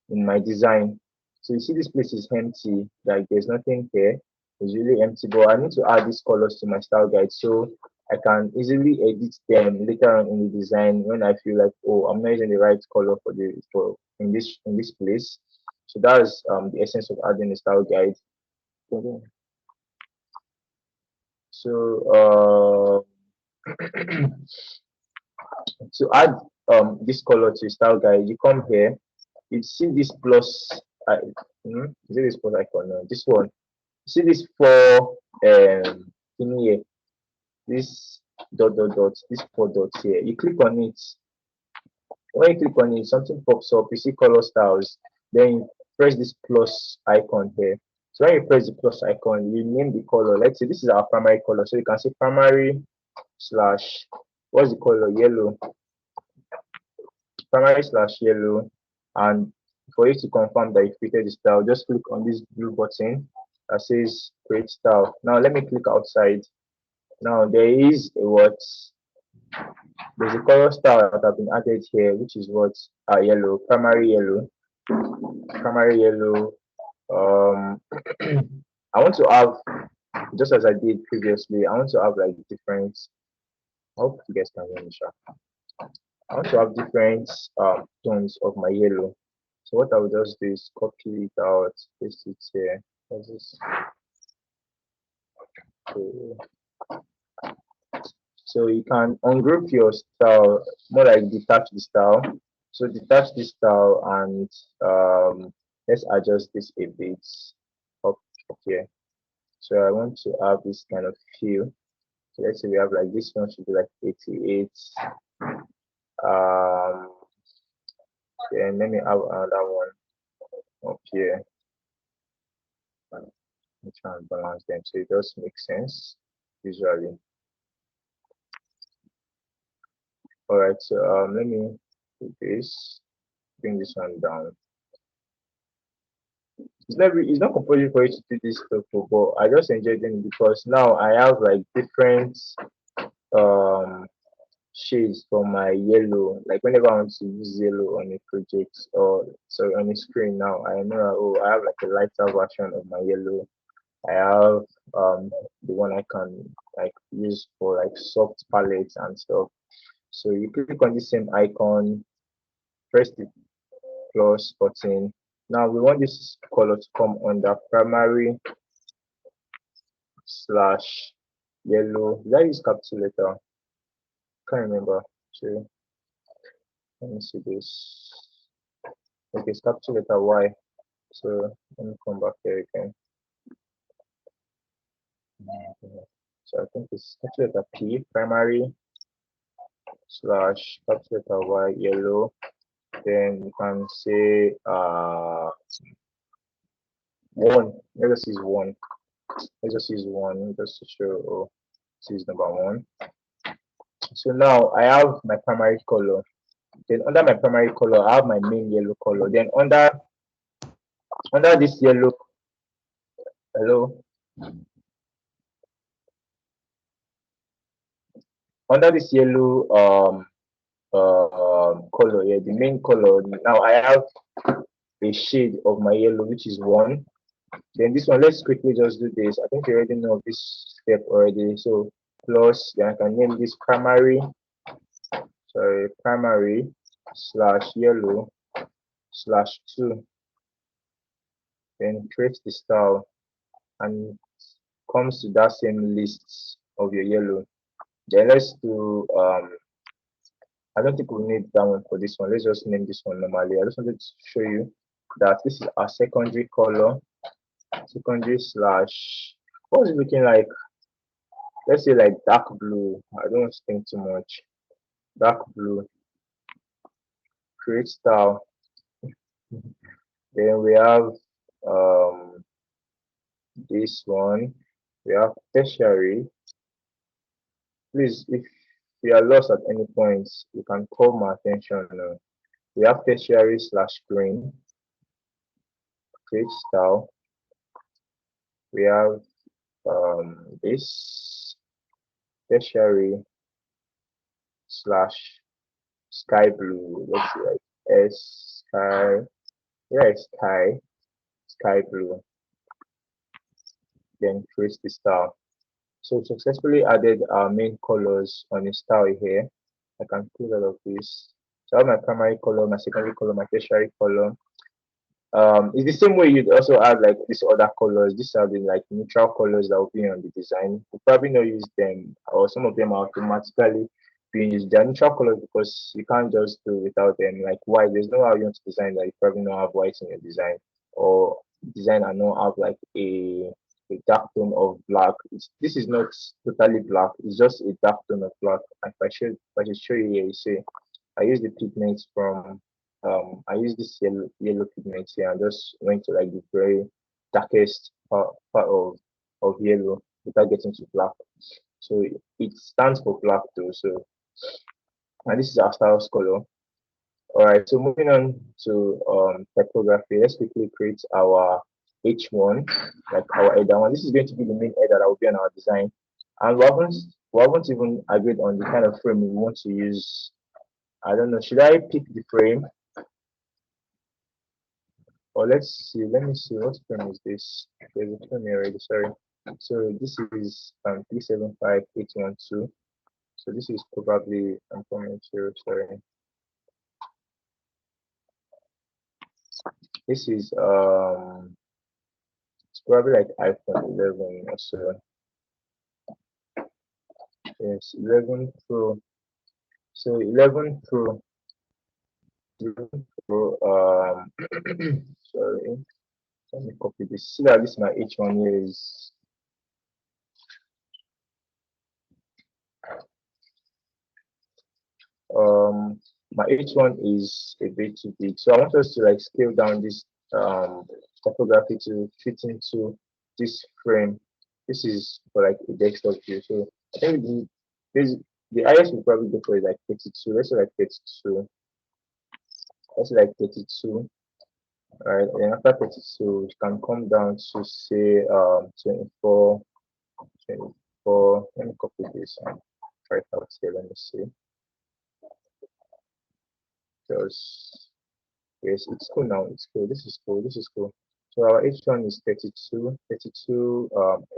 in my design. So you see this place is empty, like there's nothing here. It's really empty, but I need to add these colors to my style guide so I can easily edit them later on in the design when I feel like, oh, I'm not using the right color for in this place. So that's the essence of adding a style guide. So to add this color to style guide, you come here, you see this plus is it this plus icon? No, this one. You see this four in here, this dot, this four dots here. You click on it. When you click on it, something pops up. You see color styles. Then you press this plus icon here. So when you press the plus icon, you name the color. Let's say this is our primary color. So you can say primary slash, what's the color? Yellow. Primary slash yellow. And for you to confirm that you created the style, just click on this blue button that says create style. Now let me click outside. Now there is a what? There's a color style that have been added here, which is what? Yellow, primary yellow. Primary yellow. I want to have, just as I did previously, I want to have like different, I hope you guys can hear me, sure. I want to have different tones of my yellow. So what I will just do is copy it out, paste it here. What's this? So you can ungroup your style, more like detach the style. So detach this style and let's adjust this a bit up here. So I want to have this kind of feel. So let's say we have like this one should be like 88. Then let me have another one up here. Let me try and balance them so it does make sense visually. All right, so let me do this, bring this one down. It's not compulsory for you to do this stuff, but I just enjoy them because now I have like different shades for my yellow. Like whenever I want to use yellow on a project or sorry on a screen now, I know oh I have like a lighter version of my yellow. I have the one I can like use for like soft palettes and stuff. So you click on the same icon, press the plus button. Now we want this color to come under primary slash yellow. Did I use capital letter? Can't remember. So let me see this. Okay, it's capital letter Y. So let me come back here again. So I think it's capital letter P, primary slash capital letter Y, yellow. Then you can say one. Let us use one. Let's just use one just to show oh this is number one. So now I have my primary color. Then under my primary color, I have my main yellow color. Then under this yellow, hello, under this yellow color here, the main color. Now I have a shade of my yellow, which is one. Then this one, let's quickly just do this. I think you already know this step already. So plus, then I can name this primary. Sorry, primary slash yellow slash 2. Then create the style and comes to that same list of your yellow. Then let's do I don't think we need that one for this one. Let's just name this one normally. I just wanted to show you that this is our secondary color. Secondary slash what's it looking like? Let's say like dark blue. I don't want to think too much. Dark blue. Create style. Then we have this one. We have tertiary. Please, if you are lost at any point, you can call my attention. We have tertiary slash green. Create style. We have this tertiary slash sky blue. Let's see, like S sky. Yeah, sky blue. Then create the style. So successfully added our main colors on the style here. I can pull out of this. So I have my primary color, my secondary color, my tertiary color. it's the same way you'd also add like these other colors. These are the like neutral colors that will be on the design. You probably not use them, or some of them are automatically being used. They're neutral colors because you can't just do without them. Like white, there's no how you want to design that you probably not have white in your design, or design and not have like a dark tone of black. This is not totally black. It's just a dark tone of black. If I should show you here, you see, I use the pigments from I use this yellow pigment here and just went to like the very darkest part of yellow without getting to black. So it stands for black too. So and this is our styles color. All right, so moving on to typography, let's quickly create our H1, like our header one. This is going to be the main header that will be on our design. And we haven't even agreed on the kind of frame we want to use. I don't know, should I pick the frame? Or let's see, let me see, what frame is this? There's a frame here already, sorry. So this is 375812. So this is probably, I'm coming to, sorry. This is it's probably like iPhone 11 or so. Yes, 11 Pro. So 11 Pro. 11 Pro. Sorry. Let me copy this. See that this my H1 here is. My H1 is a bit too big, so I want us to like scale down this typography to fit into this frame. This is for like a desktop view, so I think the highest we probably go for is like 32. Let's say like 32. Let's say like 32. All right, and after 32, it can come down to say 24. 24. Let me copy this and try it out here. Let me see. Because yes, it's cool now. It's cool. This is cool. This is cool. So our H1 is 32, 32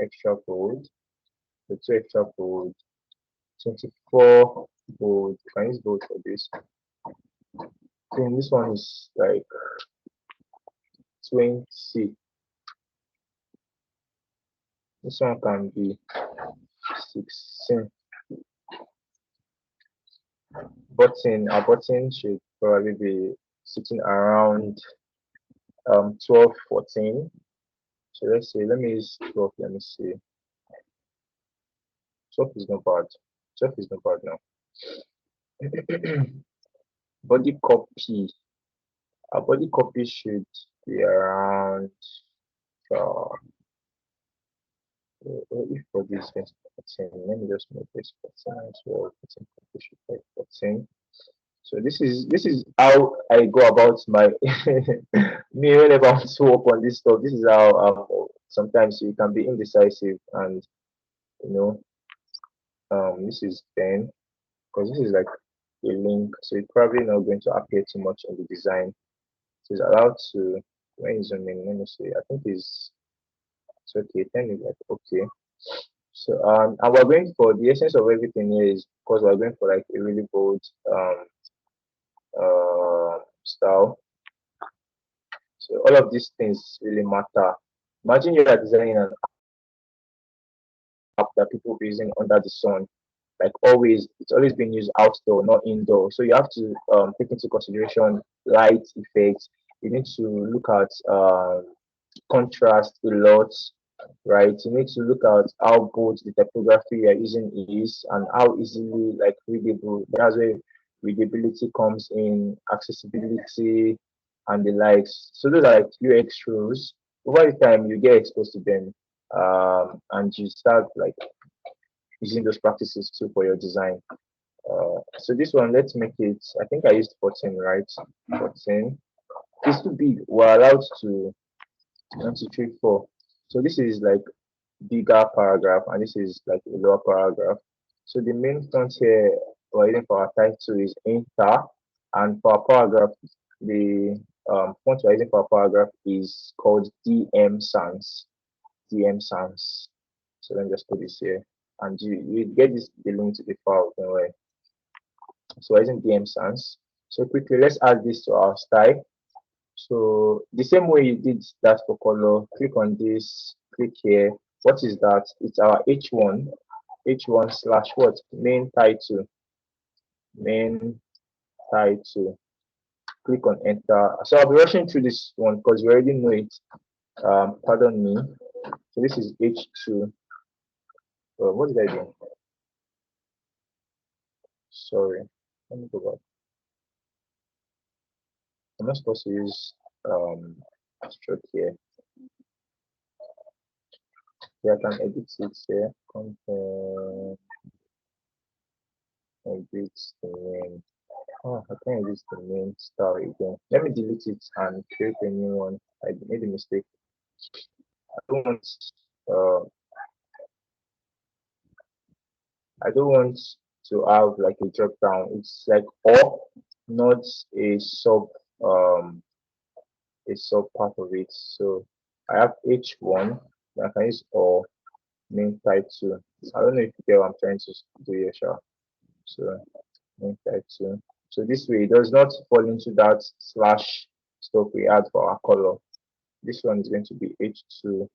extra bold, 32 extra bold, 24 bold. Can I use bold for this? Then this one is like 20. This one can be 16. Our button should probably be sitting around 12, 14. So let's see, let me use 12, let me see. 12 is not bad. 12 is not bad now. Body copy. Our body copy should be around if for this is 14, let me just make this 14 as well. 14 copy should be 14. So this is how I go about my me whenever I want to work on this stuff. This is how sometimes you can be indecisive, and you know this is 10 because this is like a link, so it's probably not going to appear too much in the design. So it's allowed to, when you zoom in, let me see, I think it's okay, 10 is like okay. So and we're going for the essence of everything here is because we're going for like a really bold style. So all of these things really matter. Imagine you are designing an app that people will be using under the sun. Like always, it's always been used outdoor, not indoor. So you have to take into consideration light effects. You need to look at contrast a lot, right? You need to look at how bold the typography you're using is and how easily like readable. That's where readability comes in, accessibility, and the likes. So those are like UX rules. Over the time, you get exposed to them, and you start like using those practices too for your design. So this one, let's make it. I think I used 14, right? 14. It's too big. We're allowed to 1, 2, 3, 4. So this is like bigger paragraph, and this is like a lower paragraph. So the main font here, or even for our title, is Inter, and for our paragraph, the font we're using for our paragraph is called DM Sans. DM Sans. So let me just put this here, and you get this the link to the file. Don't worry. So we're using DM Sans. So quickly, let's add this to our style. So the same way you did that for color, click on this, click here. What is that? It's our H1 slash what? Main title. Main title. Click on enter. So I'll be rushing through this one because we already know it. Pardon me. So this is H2. What did I do? Sorry. Let me go back. I'm not supposed to use stroke here. Yeah, I can edit it here. Content, edit the name. Oh, I can't edit the name style again. Let me delete it and create a new one. I made a mistake. Uh, I don't want to have like a drop down. It's like or, not um a sub part of it. So I have H1. I can use or main title. I don't know if you get what I'm trying to do here, sure. So main title. So this way it does not fall into that slash stuff we add for our color. This one is going to be H2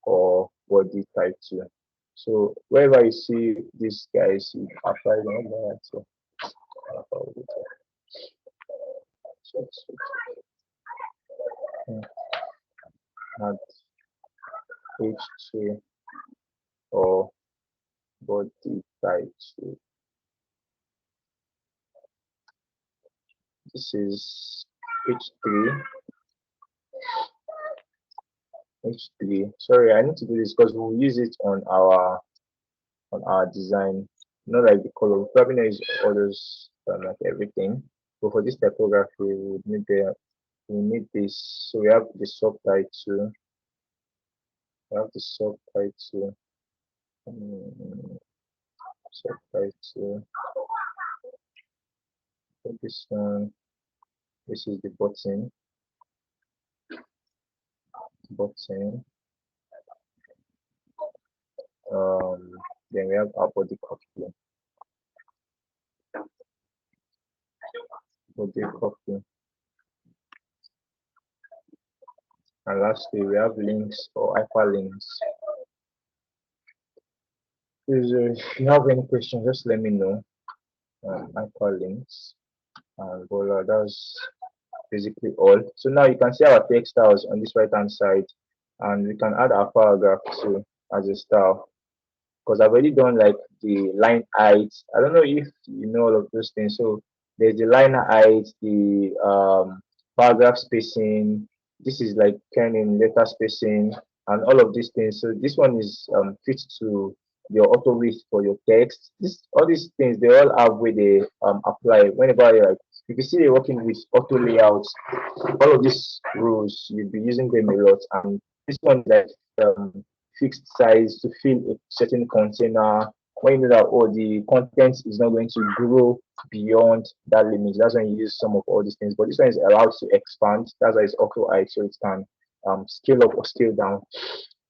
or body title. So wherever you see these guys, you apply them there. So add H2 or body title. This is H3. H3. Sorry, I need to do this because we'll use it on our design. Not like the color. We probably not use others like everything. But for this typography, we need this. So we have the subtitle. We have the subtitle. Subtitle. For this one, this is the button. Button. Then we have our body copy. Body copy. And lastly, we have links or hyperlinks. If you have any questions, just let me know. Hyperlinks. And voila, that's basically all. So now you can see our text styles on this right hand side, and we can add our paragraph too as a style. Because I've already done like the line height. I don't know if you know all of those things. So there's the line height, the paragraph spacing. This is like in letter spacing and all of these things. So this one is fit to your auto width for your text. All these things they all have where they apply whenever you're like if you see you're working with auto layouts, all of these rules you'll be using them a lot. And this one is like fixed size to fill a certain container. When you know that the content is not going to grow beyond that limit, that's when you use some of all these things. But this one is allowed to expand. That's why it's auto height, so it can scale up or scale down.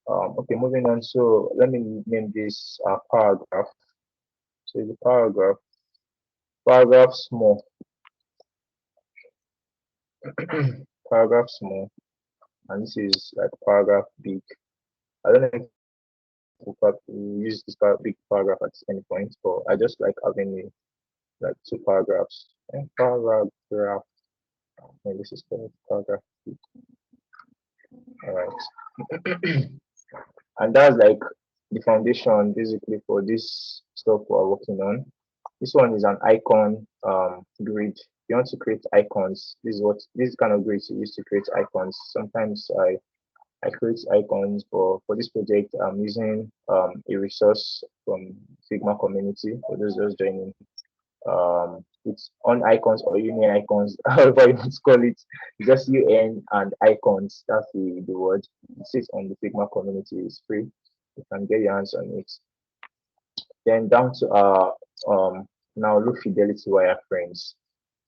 Okay, moving on. So let me name this paragraph. So the paragraph small. Paragraph small, and this is like paragraph big. I don't know if we use this big paragraph at any point, but I just like having like two paragraphs. And paragraph, and this is called paragraph big. All right, and that's like the foundation basically for this stuff we're working on. This one is an icon grid. If you want to create icons, this kind of grids you use to create icons. Sometimes I create icons, but for this project, I'm using a resource from Figma community for those just joining. It's on icons or union icons, however you want to call it. It's just UN and icons. That's the word. It sits on the Figma community. It's free. You can get your hands on it. Then down to now low fidelity wireframes.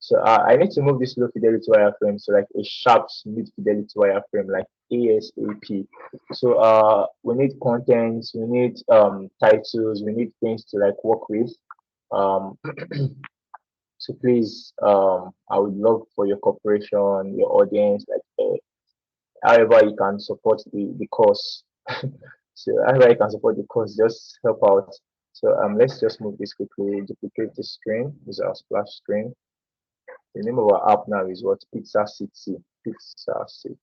So I need to move this low fidelity wireframe to like a sharp mid fidelity wireframe like ASAP. So we need contents, we need titles, we need things to like work with. So please, I would love for your cooperation, your audience, like however you can support the cause. So however you can support the cause, just help out. So let's just move this quickly. Duplicate the screen. This is our splash screen. The name of our app now is what? Pizza City. Pizza City.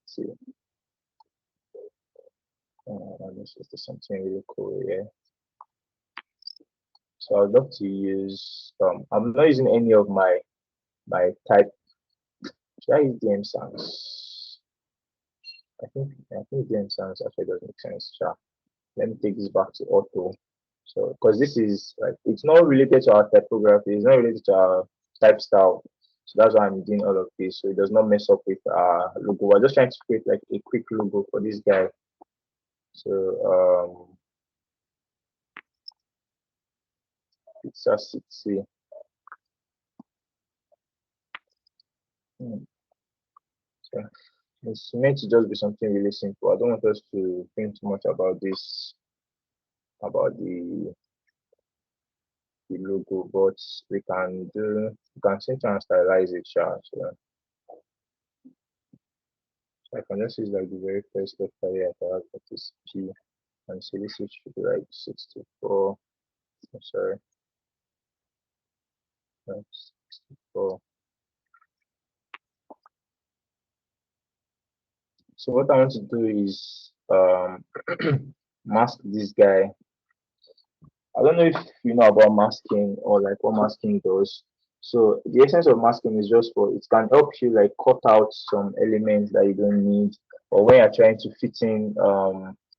This is something really cool here. So I'd love to use. I'm not using any of my type. Should I use DM sounds? I think DM sounds actually doesn't make sense. Sure. Let me take this back to auto. So because this is like it's not related to our typography, it's not related to our type style. So that's why I'm doing all of this. So it does not mess up with our logo. We're just trying to create like a quick logo for this guy. So Pizza City. So it's meant to just be something really simple. I don't want us to think too much about this, about the logo, but we can simply and stylize it, sure. So I can just use like the very first letter here, that is P, and so this should be like 64. I'm sorry, that's 64. So what I want to do is mask this guy. I don't know if you know about masking or like what masking does. So the essence of masking is just for it can help you like cut out some elements that you don't need, or when you're trying to fit in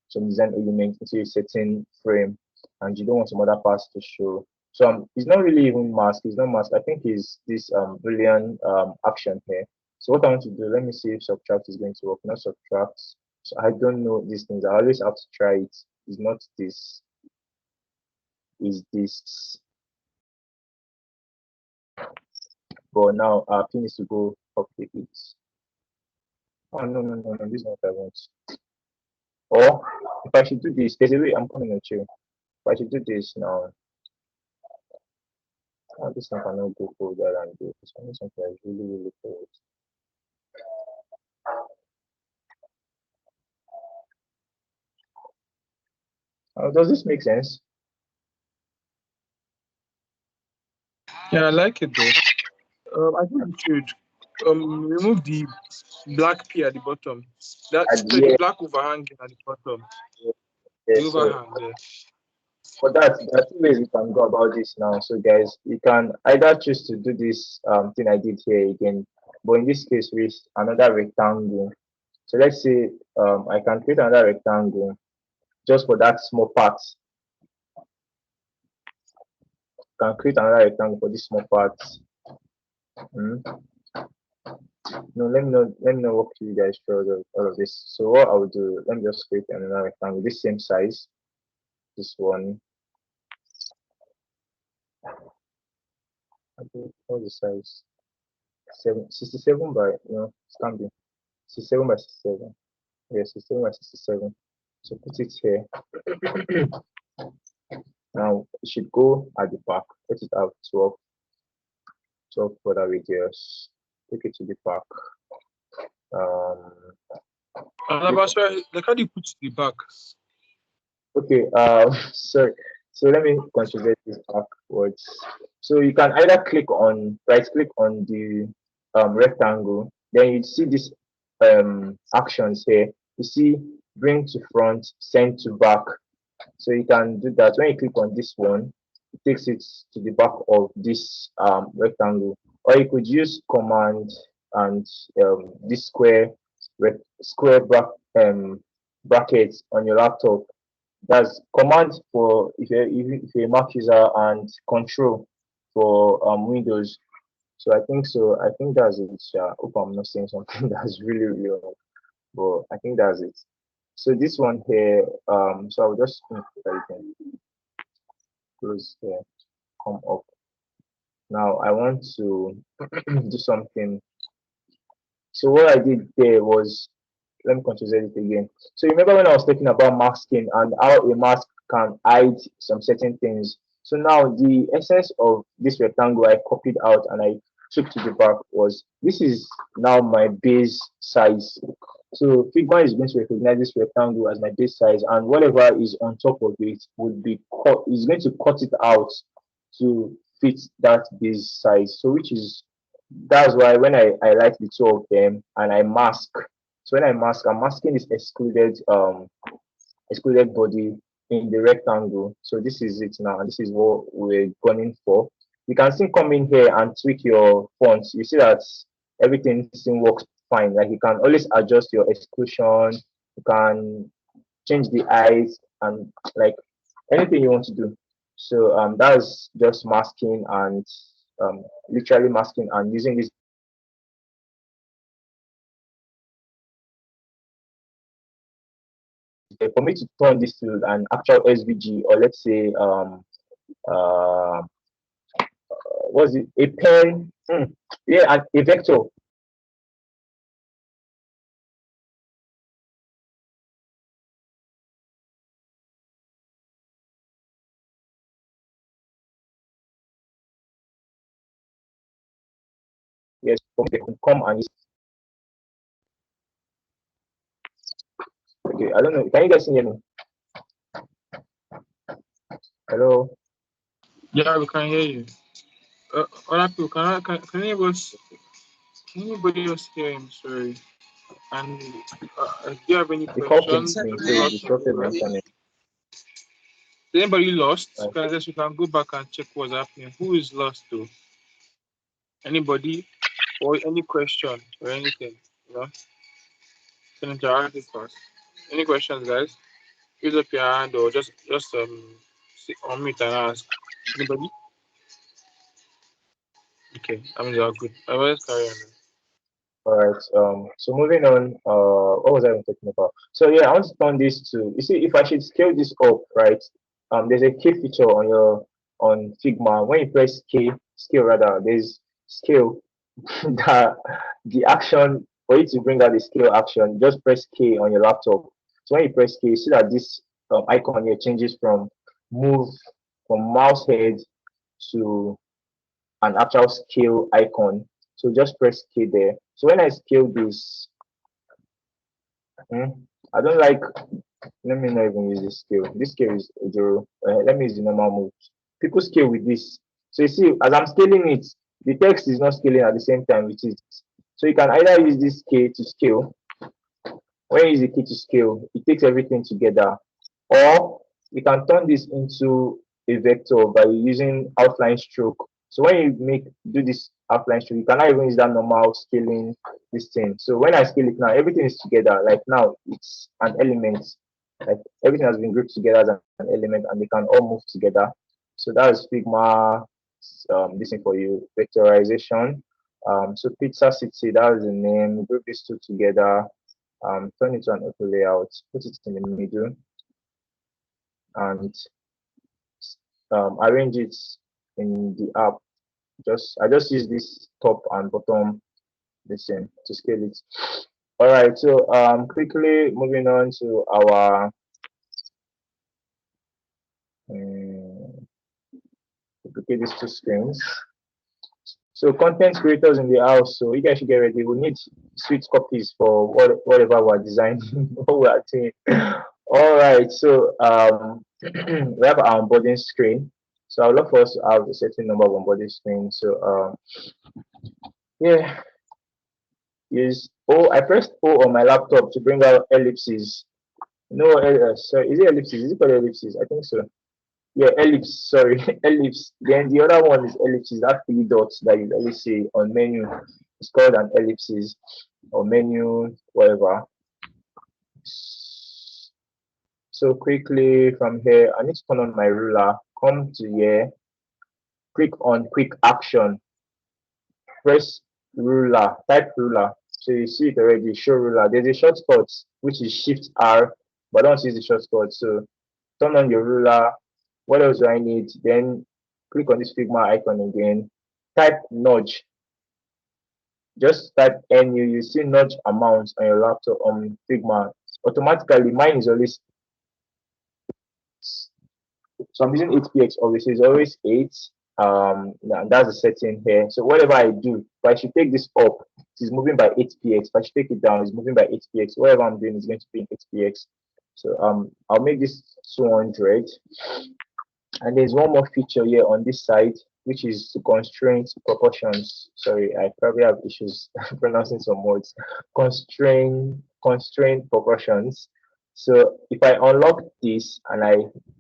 some design element into a certain frame and you don't want some other parts to show. So it's not really even mask, it's not mask. I think it's this boolean action here. So what I want to do, let me see if subtract is going to work. Not subtract. So I don't know these things. I always have to try it. It's not this. Is this, but now our pin is to go update it. Oh no, this is not what I want. Or if I should do this, there's a way. I'm coming at you. If I should do this now, this one cannot go further and do this. I need something that's really cool. Does this make sense? Yeah, I like it though. I think we should remove the black P at the bottom. The black overhanging at the bottom. The overhang there. But there are two ways you can go about this now. So guys, you can either choose to do this thing I did here again, but in this case with another rectangle. So let's say I can create another rectangle just for that small part. Can create another rectangle for this small part. No, let me know walk you guys through all of this. So what I will do, let me just create another rectangle this same size. This one. What's the size? 67 by no, it can't be 67 by 67. Yes, 67 by 67. So put it here. Now it should go at the back. Let it have 12 further radius. Take it to the back. Sorry, like how do you put the back? Okay, sorry. So let me contribute this backwards. So you can either right click on the rectangle, then you see these actions here. You see bring to front, send to back. So you can do that. When you click on this one, it takes it to the back of this rectangle. Or you could use command and this brackets on your laptop. That's command for if you're a Mac user and control for Windows. So I think so. I think that's it. Hope I'm not saying something that's really wrong, but I think that's it. So this one here, so I'll just close here, come up. Now I want to do something. So what I did there was, let me consider it again. So remember when I was talking about masking and how a mask can hide some certain things. So now the essence of this rectangle I copied out and I took to the back was, this is now my base size. So Figma is going to recognize this rectangle as my base size, and whatever is on top of it would be cut, is going to cut it out to fit that base size. So which is, that's why when I like the two of them and I mask. So when I mask, I'm masking this excluded body in the rectangle. So this is it now, and this is what we're gunning for. You can still come in here and tweak your fonts. You see that everything still works fine. Like you can always adjust your exclusion, you can change the eyes, and like anything you want to do. So that's just masking and literally masking and using this for me to turn this to an actual SVG, or let's say uh what's it, a pen, yeah, and a vector. Yes, they can come and okay, I don't know, can you guys hear me? Hello. Yeah, we can hear you. Other people, can anybody else hear him? Sorry. And do you have any The call questions? keeps me, so it disrupted my internet. Is anybody lost? Right. Because we can go back and check what's happening. Who is lost though? Anybody or any question or anything? You know, it's an interactive class. Any questions, guys? Use up your hand or just unmute and ask. Anybody? Okay, I mean you are good. I will carry on. All right. So moving on. What was I even talking about? So yeah, I want to turn this to. You see, if I should scale this up, right? There's a key feature on your on Figma. When you press K, scale rather, there's scale. that the action for you to bring out the scale action, just press K on your laptop. So when you press K, you see that this icon here changes from move from mouse head to an actual scale icon. So just press K there. So when I scale this, I don't like, let me not even use this scale. This scale is 0. Let me use the normal mode. People scale with this. So you see, as I'm scaling it, the text is not scaling at the same time with it. So you can either use this K to scale. When you use the key to scale, it takes everything together. Or you can turn this into a vector by using outline stroke. So when you do this outline stroke, you cannot even use that normal scaling this thing. So when I scale it now, everything is together. Like now it's an element. Like everything has been grouped together as an element, and they can all move together. So that is Figma this thing for you, vectorization. So Pizza City, that is the name. Group these two together, turn it to an auto layout, put it in the middle, and arrange it in the app. I just use this top and bottom this thing to scale it. All right, so quickly moving on to our duplicate these two screens. So content creators in the house, so you guys should get ready. We need sweet copies for whatever we're designing, what we're doing. All right, so we have our onboarding screen. So I would love for us to have a certain number of onboarding screens. So yeah, use I pressed O on my laptop to bring out ellipses. No, sorry, is it ellipses? Is it called ellipses? I think so. Yeah, ellipse, sorry, ellipse. Then the other one is ellipses, that 3 dots that you always see on menu. It's called an ellipses or menu, whatever. So quickly from here, I need to turn on my ruler, come to here, click on quick action, press ruler, type ruler. So you see it already, show ruler. There's a shortcut, which is Shift R, but I don't use the shortcut. So turn on your ruler. What else do I need? Then click on this Figma icon again. Type nudge. Just type NU. You see nudge amount on your laptop on Figma. Automatically, mine is always So I'm using 8px, obviously it's always 8. And that's the setting here. So whatever I do, if I should take this up, it is moving by 8px. If I should take it down, it's moving by 8px. Whatever I'm doing is going to be in 8px. So I'll make this 200. And there's one more feature here on this side, which is to constraint proportions. Sorry, I probably have issues pronouncing some words. Constraint proportions. So if I unlock this and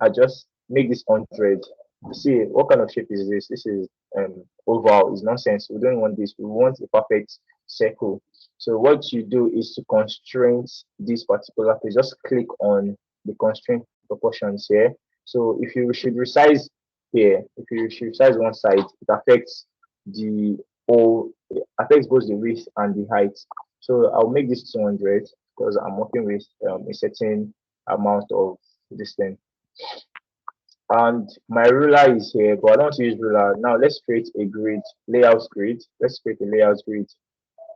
I just make this 100, you see what kind of shape is this? This is oval. It's nonsense. We don't want this. We want a perfect circle. So what you do is to constrain this particular place. Just click on the constraint proportions here. So if you should resize here, if you should resize one side, it affects the whole, it affects both the width and the height. So I'll make this 200 because I'm working with a certain amount of this thing. And my ruler is here, but I don't want to use ruler. Now let's create a grid, layout grid. Let's create a layout grid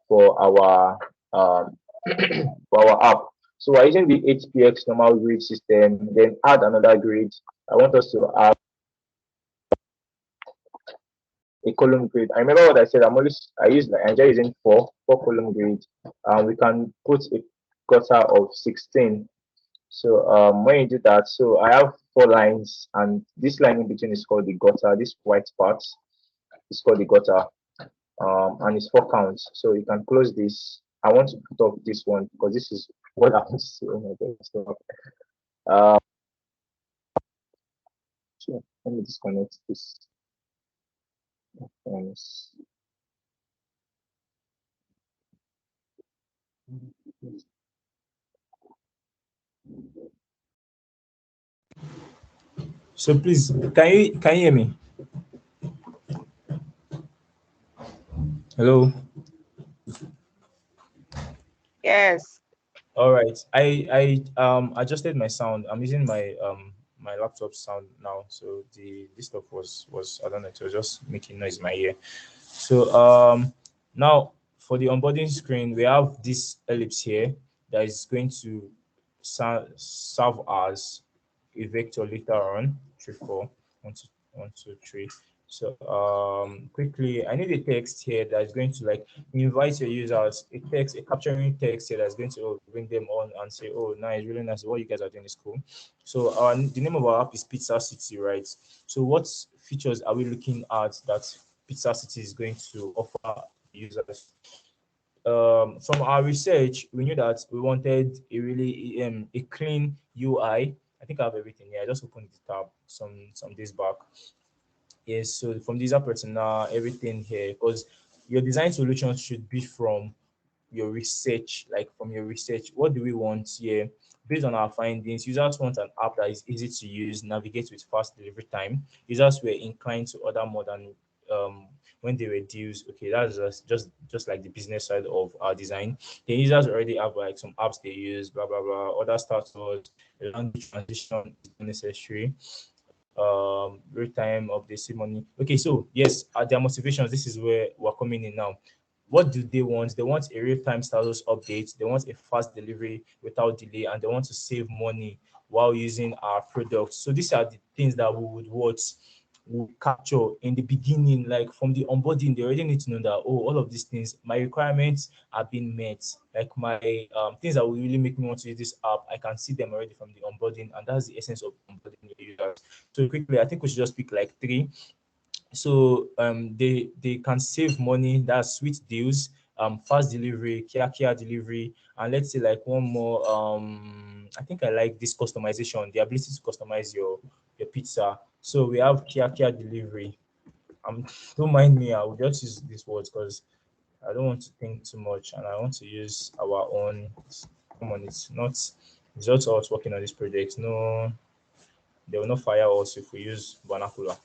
for our for our app. So we're using the 8px normal grid system, then add another grid. I want us to add a column grid. I remember what I said. I enjoy using four column grid. We can put a gutter of 16. So when you do that, so I have 4 lines, and this line in between is called the gutter. This white part is called the gutter, and it's 4 counts. So you can close this. I want to put off this one because this is what happens. Oh my God, stop. So let me disconnect this. So please, can you hear me? Hello. Yes. All right. I adjusted my sound. I'm using my laptop sound now. So this stuff was I don't know, it was just making noise in my ear. So now for the onboarding screen, we have this ellipse here that is going to serve as a vector later on. 3, 4, 1, 2, 1, 2, 3. So quickly, I need a text here that is going to like invite your users, a capturing text here that's going to bring them on and say, oh, nice, really nice, what you guys are doing is cool. So the name of our app is Pizza City, right? So what features are we looking at that Pizza City is going to offer users? From our research, we knew that we wanted a really a clean UI. I think I have everything here. I just opened the tab some days back. Yes, so from this operating now, everything here, because your design solutions should be from your research, like from your research. What do we want here? Based on our findings, users want an app that is easy to use, navigate with fast delivery time. Users were inclined to order more than when they reduce. Okay, that's just like the business side of our design. The users already have like some apps they use, blah blah blah. Other starters, language transition is necessary, real time of the ceremony. Okay, so yes, at their motivations, this is where we're coming in now. What do they want? They want a real-time status update, they want a fast delivery without delay, and they want to save money while using our products. So these are the things that we would want will capture in the beginning, like from the onboarding. They already need to know that, oh, all of these things, my requirements are being met, like my things that will really make me want to use this app, I can see them already from the onboarding, and that's the essence of onboarding your users. So quickly, I think we should just pick like 3. So they can save money, that's sweet deals, fast delivery, kia delivery, and let's say like one more, I think I like this customization, the ability to customize your pizza. So we have kia delivery. Don't mind me, I will just use these words because I don't want to think too much and I want to use our own. Come on, it's just us working on this project. No, they will not fire us if we use vernacular.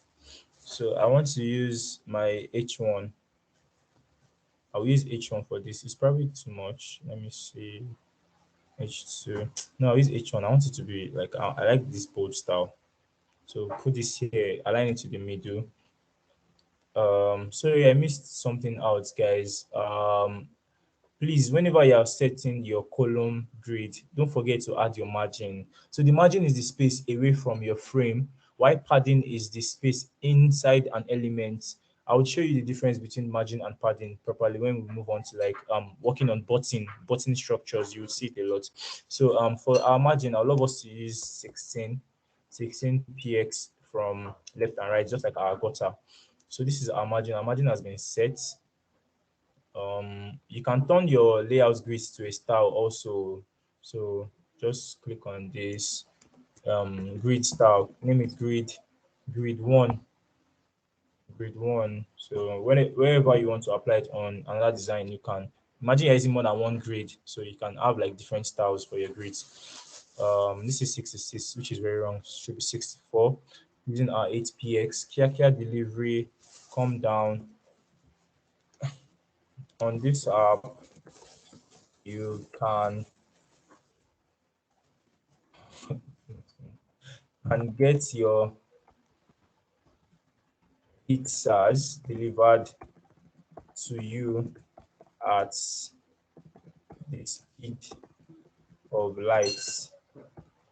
So I want to use my H1. I'll use H1 for this. It's probably too much. Let me see. H2. No, I'll use H1. I want it to be like, I like this bold style. So put this here, align it to the middle. Sorry, I missed something out, guys. Please, whenever you are setting your column grid, don't forget to add your margin. So the margin is the space away from your frame Why padding is the space inside an element. I would show you the difference between margin and padding properly when we move on to like working on button structures. You will see it a lot. So for our margin, I'd love us to use 16 px from left and right, just like our gutter. So this is our margin. Our margin has been set. You can turn your layout grid to a style also. So just click on this grid style, name it grid 1. So wherever you want to apply it on another design, you can. Imagine you're using more than one grid, so you can have like different styles for your grids. This is 66, which is very wrong. It should be 64. Using our 8px Kia delivery, come down on this app. You can get your pizzas delivered to you at the speed of light.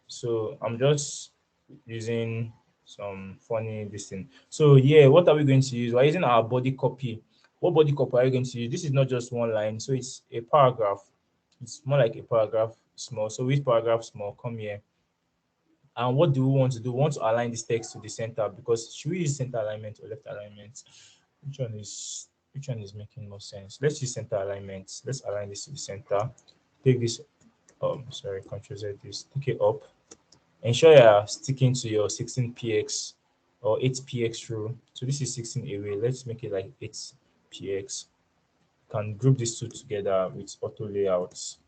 So I'm just using some funny this thing. So yeah, what are we going to use? We're using our body copy. What body copy are you going to use? This is not just one line, so it's a paragraph. It's more like a paragraph small. So with paragraph small, come here. And what do we want to do? We want to align this text to the center, because should we use center alignment or left alignment? Which one is making more sense? Let's use center alignment. Let's align this to the center. Take this sorry, Control Z this, take it up. Ensure you are sticking to your 16px or 8px rule. So this is 16 away. Let's make it like 8px. Can group these two together with auto layouts.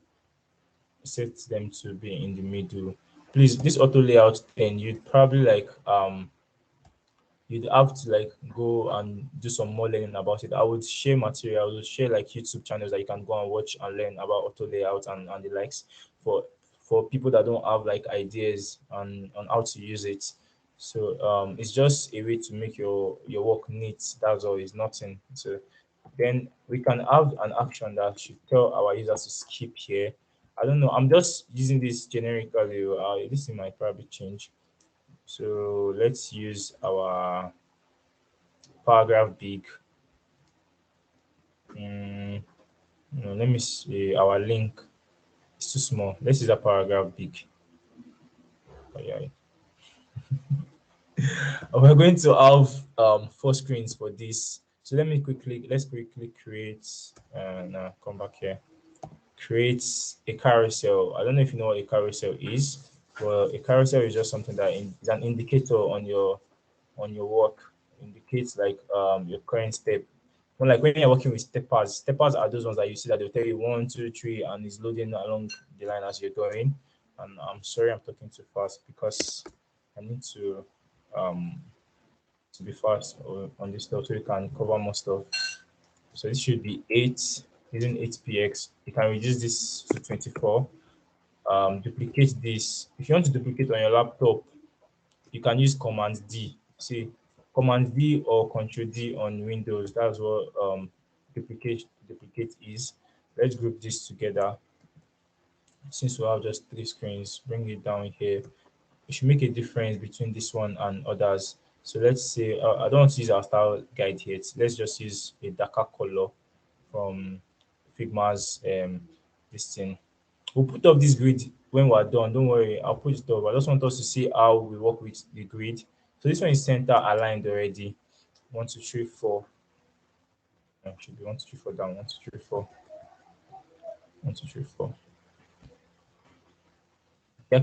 Set them to be in the middle. Please, this auto layout then you'd probably like you'd have to like go and do some more learning about it. I would share material, I would share like YouTube channels that you can go and watch and learn about auto layout and the likes for people that don't have like ideas on how to use it. So it's just a way to make your work neat. That's all. It's nothing. So then we can have an action that should tell our users to skip here. I don't know. I'm just using this generically. This thing might probably change. So let's use our paragraph big. No, let me see our link. It's too small. Let's use a paragraph big. Oh, yeah. We're going to have 4 screens for this. So let's quickly create now come back here. Create a carousel. I don't know if you know what a carousel is. Well, a carousel is just something that is an indicator on your work, indicates like your current step. Well, like when you're working with steppers are those ones that you see that they'll tell you 1, 2, 3, and it's loading along the line as you're going. And I'm sorry I'm talking too fast because I need to be fast on this stuff so you can cover more stuff. So this should be 8 using 8px. You can reduce this to 24. Duplicate this. If you want to duplicate on your laptop, you can use Command D. See, Command D or Control D on Windows. That's what duplicate is. Let's group this together. Since we have just 3 screens, bring it down here. It should make a difference between this one and others. So let's say I don't want to use our style guide yet. Let's just use a darker color from Figma's this thing. We'll put up this grid when we're done. Don't worry, I'll put it up. I just want us to see how we work with the grid. So this one is center aligned already. 1, 2, 3, 4. Should be 1, 2, 3, 4 down. 1, 2, 3, 4. 1, 2, 3, 4.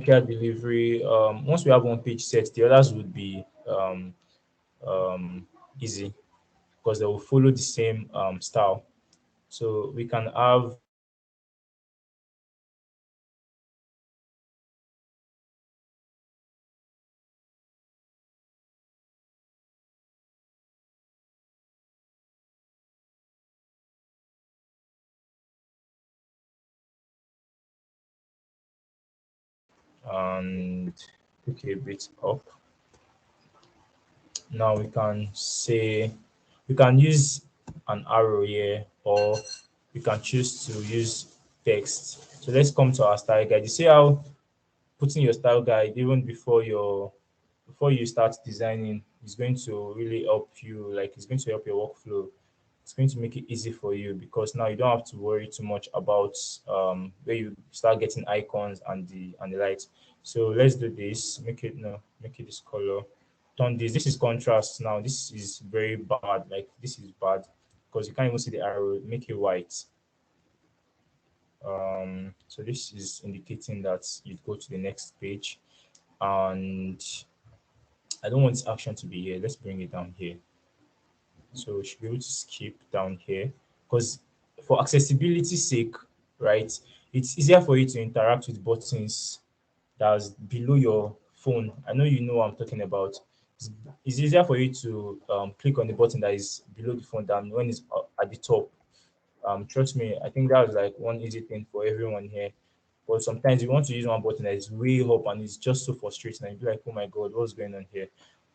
Care delivery. Once we have one page set, the others would be easy because they will follow the same style. So we can have and pick a bit up. Now we can say we can use an arrow here, or we can choose to use text. So let's come to our style guide. You see how putting your style guide even before your before you start designing, it's going to really help you. Like it's going to help your workflow. It's going to make it easy for you because now you don't have to worry too much about where you start getting icons and the lights. So let's do this. Make it no, make it this color. Turn this. This is contrast now. This is very bad. Like this is bad because you can't even see the arrow. Make it white. So this is indicating that you go to the next page, and I don't want this action to be here. Let's bring it down here. So we should be able to skip down here because for accessibility's sake, right, it's easier for you to interact with buttons that's below your phone. I know you know what I'm talking about. It's, it's easier for you to click on the button that is below the phone than when it's at the top. Trust me, I think that's like one easy thing for everyone here. But sometimes you want to use one button that is way up and it's just so frustrating, and you be like, oh my god, what's going on here?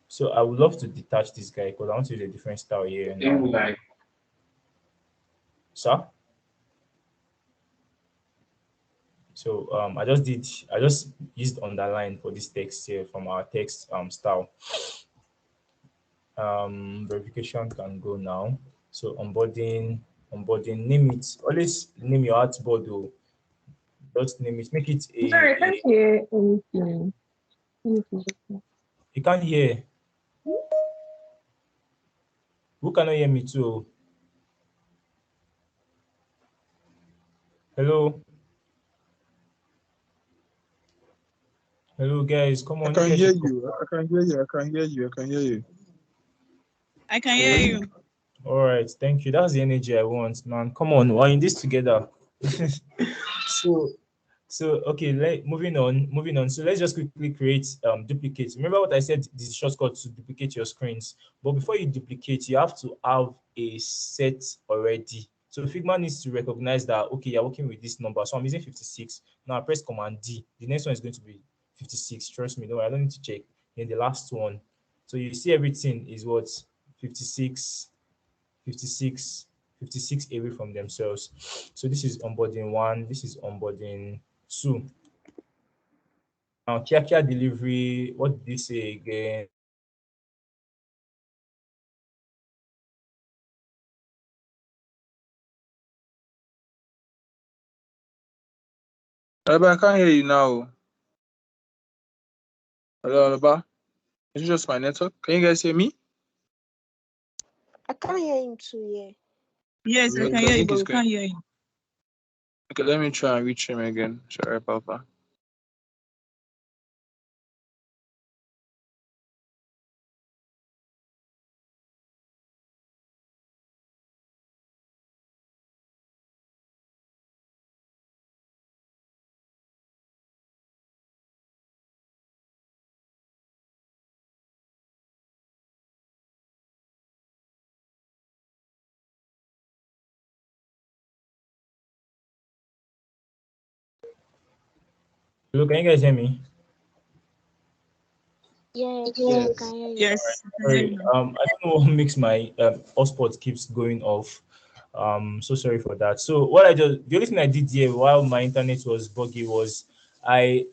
So I would love to detach this guy because I want to use a different style here now. Sir? So I just used underline for this text here from our text style. Verification can go now. So onboarding, name it. Always name your artboard though. Just name it. Make it Sorry, I can't a hear anything. you can't hear. Who cannot hear me too? Hello? Hello guys, come I on, you can guys hear should come. you. I can hear you. I can hear you. I can hear you. I can hear you. All right, thank you. That's the energy I want, man. Come on, we're in this together. so so okay, moving on. So let's just quickly create duplicates. Remember what I said, this shortcut to duplicate your screens. But before you duplicate, you have to have a set already. So Figma needs to recognize that okay, you're working with this number. So I'm using 56. Now I press Command D. The next one is going to be 56. Trust me, no, I don't need to check. Then the last one. So you see everything is what 56, 56, 56 away from themselves. So this is onboarding one, this is onboarding two. Now, Kia delivery, what did they say again? Alaba, I can't hear you now. Hello, Alaba. Is it just my network? Can you guys hear me? I can't hear him too, yeah. Yes, I Okay, can I hear you, think but it's we going. can't hear you. Okay, let me try and reach him again. Sorry, Papa. Hello, can you guys hear me? Yes, we Yes. can hear you. Yes, I can hear Sorry, you now. I don't know what makes my hotspot keeps going off. So sorry for that. So what the only thing I did here while my internet was buggy was I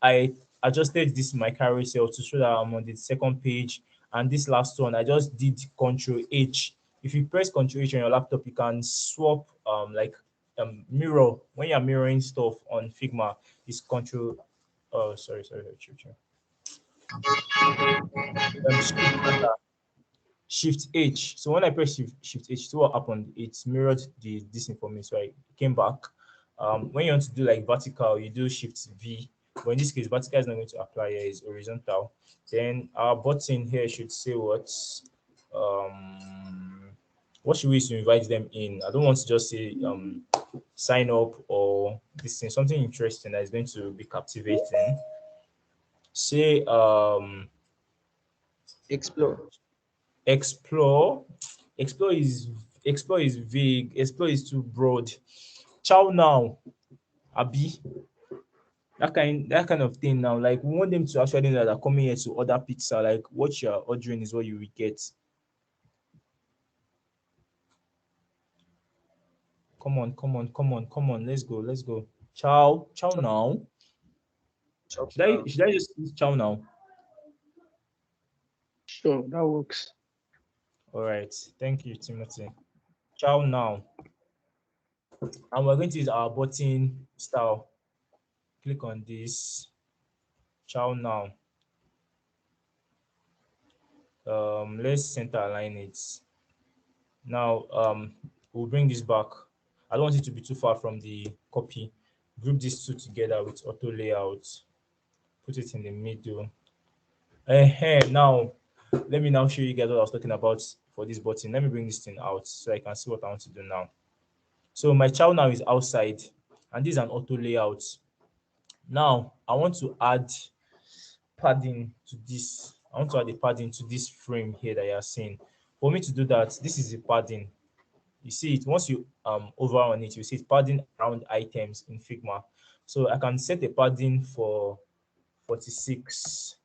I adjusted this my carousel to show that I'm on the second page, and this last one I just did Control H. If you press Control H on your laptop, you can swap like mirror when you're mirroring stuff on Figma. It's Control. Oh, sorry. Shift H. So when I press Shift H, see what happened? It mirrored this information. So I came back. When you want to do like vertical, you do Shift V. But in this case, vertical is not going to apply here, it's horizontal. Then our button here should say what should we use to invite them in? I don't want to just say sign up or this thing, something interesting that is going to be captivating. Say Explore. explore. Explore is explore is vague. Explore is too broad. Chow now, Abi. That kind of thing now. Like we want them to actually know that coming here to order pizza. Like what you're ordering is what you will get. Come on. Let's go. Chow now. Chop Should I now. should I just use chow now? Sure, that works. All right. Thank you, Timothy. Ciao now. And we're going to use our button style. Click on this. Ciao now. Let's center align it. Now, we'll bring this back. I don't want it to be too far from the copy. Group these two together with auto layout. Put it in the middle. Now, let me now show you guys what I was talking about for this button. Let me bring this thing out so I can see what I want to do now. So my child now is outside, and this is an auto layout. Now, I want to add padding to this. I want to add a padding to this frame here that you are seeing. For me to do that, this is the padding. You see it once you over on it, you see it padding around items in Figma. So I can set a padding for 46.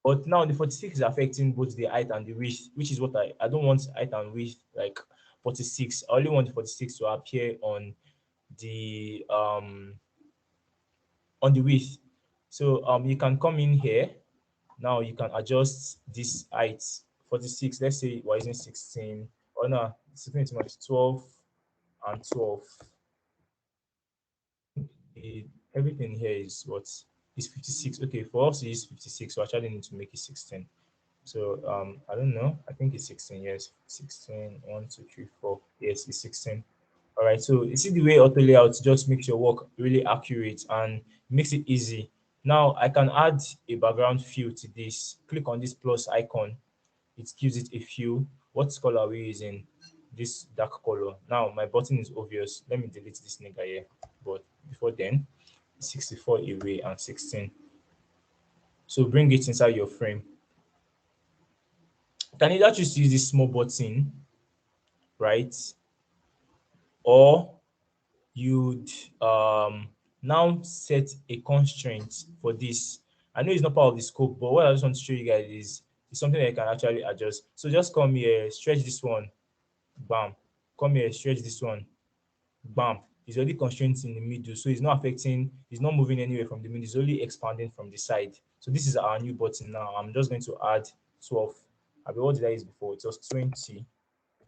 But now the 46 is affecting both the height and the width, which is what I don't want height and width like 46. I only want the 46 to appear on the width. So you can come in here. Now you can adjust this height 46. Let's say we're using 16. Or no, 16 is too much, 12 and 12. Everything here is what is 56. Okay, for us it is 56, so I actually need to make it 16. So I don't know. I think it's 16. Yes, 16. 1, 2, 3, 4. Yes, it's 16. All right. So you see the way auto layout just makes your work really accurate and makes it easy. Now I can add a background fill to this. Click on this plus icon. It gives it a fill. What color are we using? This dark color. Now my button is obvious. Let me delete this nigga here. But before then, 64 away and 16. So bring it inside your frame. Can either choose to use this small button, right? Or you'd now set a constraint for this. I know it's not part of the scope, but what I just want to show you guys is something that you can actually adjust. So just come here, stretch this one, bam. Come here, stretch this one, bam. It's already constrained in the middle, so it's not affecting, it's not moving anywhere from the middle, it's only expanding from the side. So this is our new button now. I'm just going to add 12. What did I use before? It was 20.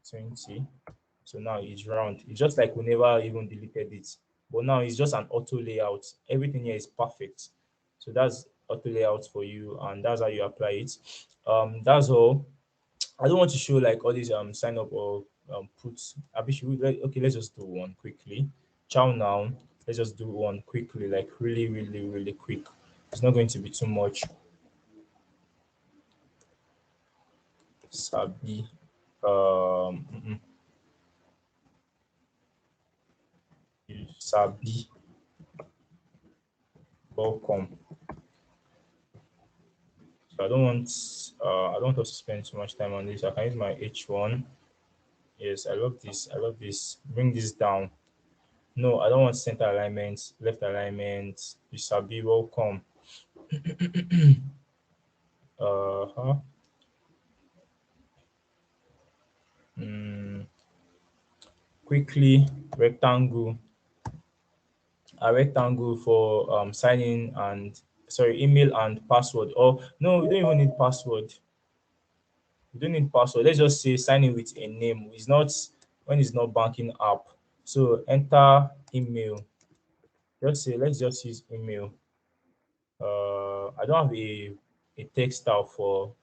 So now it's round. It's just like we never even deleted it, but now it's just an auto layout. Everything here is perfect. So that's auto layout for you, and that's how you apply it. That's all. I don't want to show like all these sign up or put. Okay, let's just do one quickly. Ciao now. Let's just do one quickly, like really, really, really quick. It's not going to be too much. Sabi. Sabi. Welcome. So I don't want us to spend too much time on this. I can use my H1. Yes, I love this. I love this. Bring this down. No, I don't want center alignment, left alignment. You sabi, welcome. uh-huh. Quickly, rectangle. A rectangle for signing and email and password. Or no, we don't even need password. You don't need password. Let's just say sign in with a name. It's not when it's not banking app. So enter email. Let's just use email. I don't have a text style for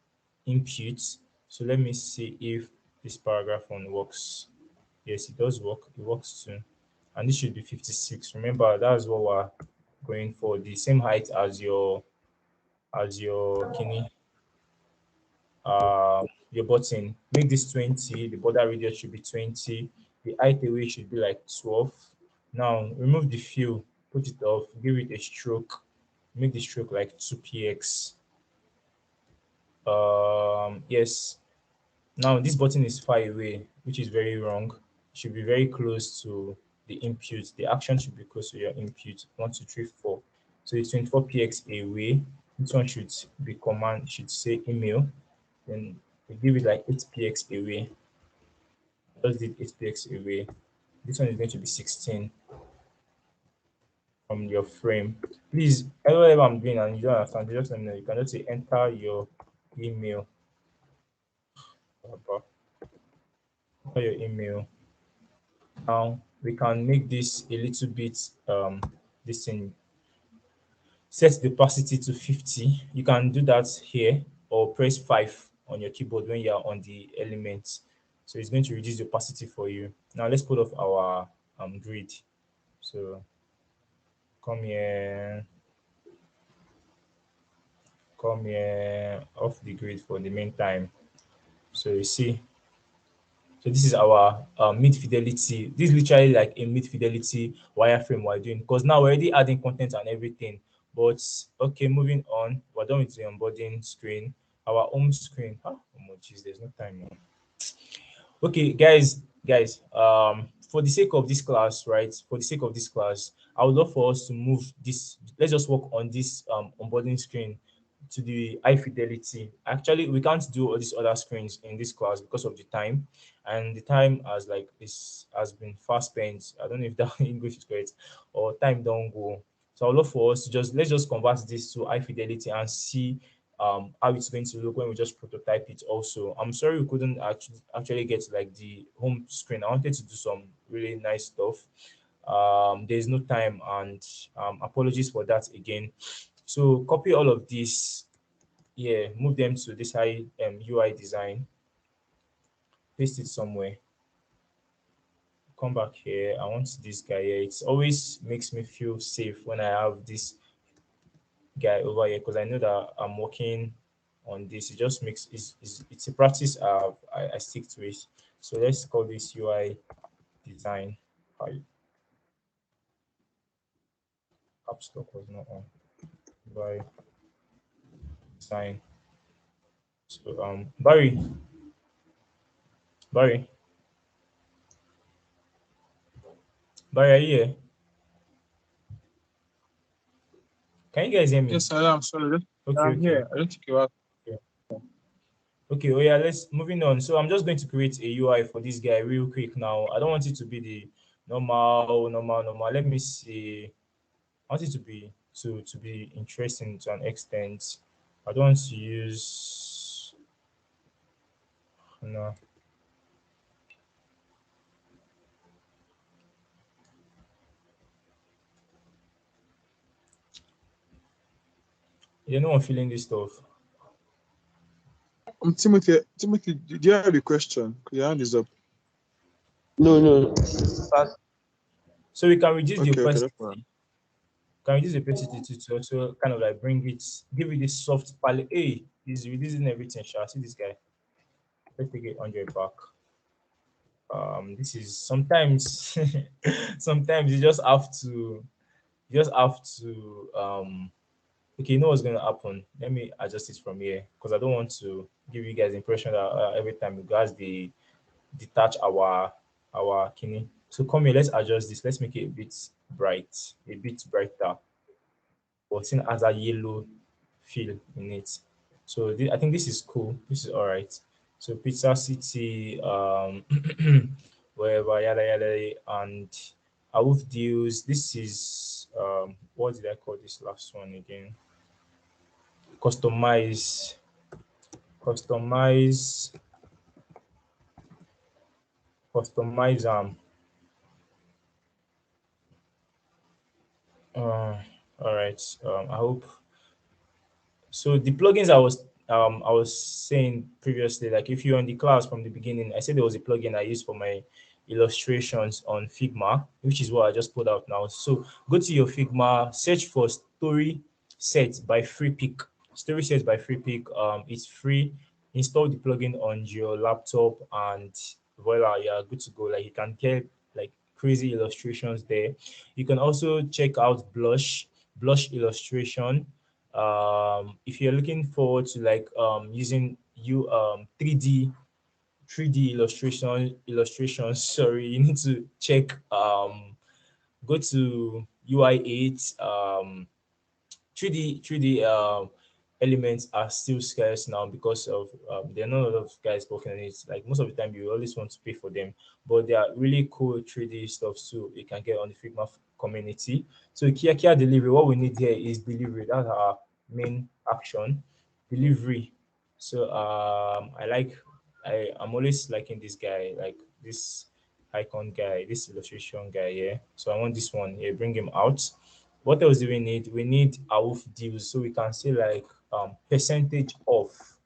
input. So let me see if this paragraph one works. Yes, it does work. It works too. And this should be 56. Remember, that's what we're going for. The same height as your kidney. Your button. Make this 20. The border radius should be 20. The height away should be like 12. Now remove the fill, put it off, give it a stroke, make the stroke like 2px. Yes. Now this button is far away, which is very wrong. It should be very close to the input. The action should be close to your input. 1, 2, 3, 4. So it's 24px away. This one should be command, should say email. Then we give it like 8px away. Just did 8px away. This one is going to be 16 from your frame. Please, whatever I'm doing and you don't understand, just let me know. You can just say enter your email. your email. Now we can make this a little bit this thing, set the opacity to 50. You can do that here or press 5 on your keyboard when you're on the elements. So it's going to reduce the opacity for you. Now let's put off our grid. So come here, off the grid for the meantime. So you see, so this is our mid fidelity. This is literally like a mid fidelity wireframe we're doing, because now we're already adding content and everything. But okay, moving on, we're done with the onboarding screen. Our home screen. Oh my jeez, there's no time. Okay, guys, for the sake of this class, right? For the sake of this class, I would love for us to move this. Let's just work on this onboarding screen to the high fidelity. Actually, we can't do all these other screens in this class because of the time, and the time has like this has been fast spent. I don't know if that English is correct, or time don't go. So I would love for us to just let's just convert this to high fidelity and see how it's going to look when we just prototype it. Also, I'm sorry we couldn't actually get like the home screen. I wanted to do some really nice stuff. There's no time, and apologies for that again. So copy all of this, yeah, move them to this high UI design, paste it somewhere, come back here. I want this guy here. It always makes me feel safe when I have this guy over here, because I know that I'm working on this. It just makes it's a practice I stick to it. So let's call this UI design. Hi, app stock was not on. UI design. So Barry, are you here? Can you guys hear me? Yes, I am. Sorry. Okay, I'm okay. here. I don't think you are. Okay, oh yeah, let's moving on. So I'm just going to create a UI for this guy real quick now. I don't want it to be the normal. Let me see. I want it to be to be interesting to an extent. I don't want to use no. You know I'm feeling this stuff. Timothy, do you have a question? Your hand is up. No. So we can reduce the Okay, opacity. that's fine. Can reduce the opacity to also kind of like bring it, give it this soft palette. Hey, he's reducing everything. Shall I see this guy? Let's take it 100 back. This is sometimes sometimes you just have to okay, you know what's going to happen. Let me adjust it from here, because I don't want to give you guys the impression that every time you guys they detach our kidney. So come here, let's adjust this. Let's make it a bit brighter, but it has a yellow feel in it. So I think this is cool. This is all right. So Pizza City, wherever, yada yada, and Awuf deals. This is what did I call this last one again? Customize, customize, customize. All right. I hope so. The plugins I was saying previously, like if you're in the class from the beginning, I said there was a plugin I used for my illustrations on Figma, which is what I just put out now. So go to your Figma, search for Story Set by FreePick. Story Set by FreePick. It's free. Install the plugin on your laptop, and voila, you're good to go. Like you can get like crazy illustrations there. You can also check out Blush illustration. If you're looking forward to like using 3D illustrations, sorry, you need to check go to UI8. 3D elements are still scarce now because of there are not a lot of guys working on it. Like most of the time, you always want to pay for them, but they are really cool 3D stuff too. You can get on the Figma community. So Kia delivery, what we need here is delivery. That's our main action, delivery. So I'm always liking this guy, like this icon guy, this illustration guy. Yeah. So I want this one. Yeah, bring him out. What else do we need? We need AWF deals, so we can say like percentage off,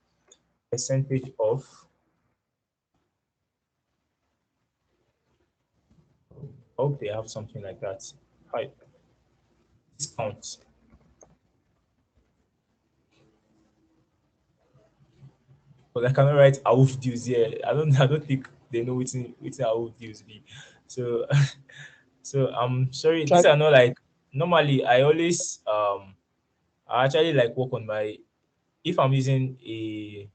percentage off. I hope they have something like that. Hi, discount. But I cannot write AWF deals here. I don't think they know which AWF deals be. So so I'm sorry. Try These are not like normally I always I actually like work on my if I'm using a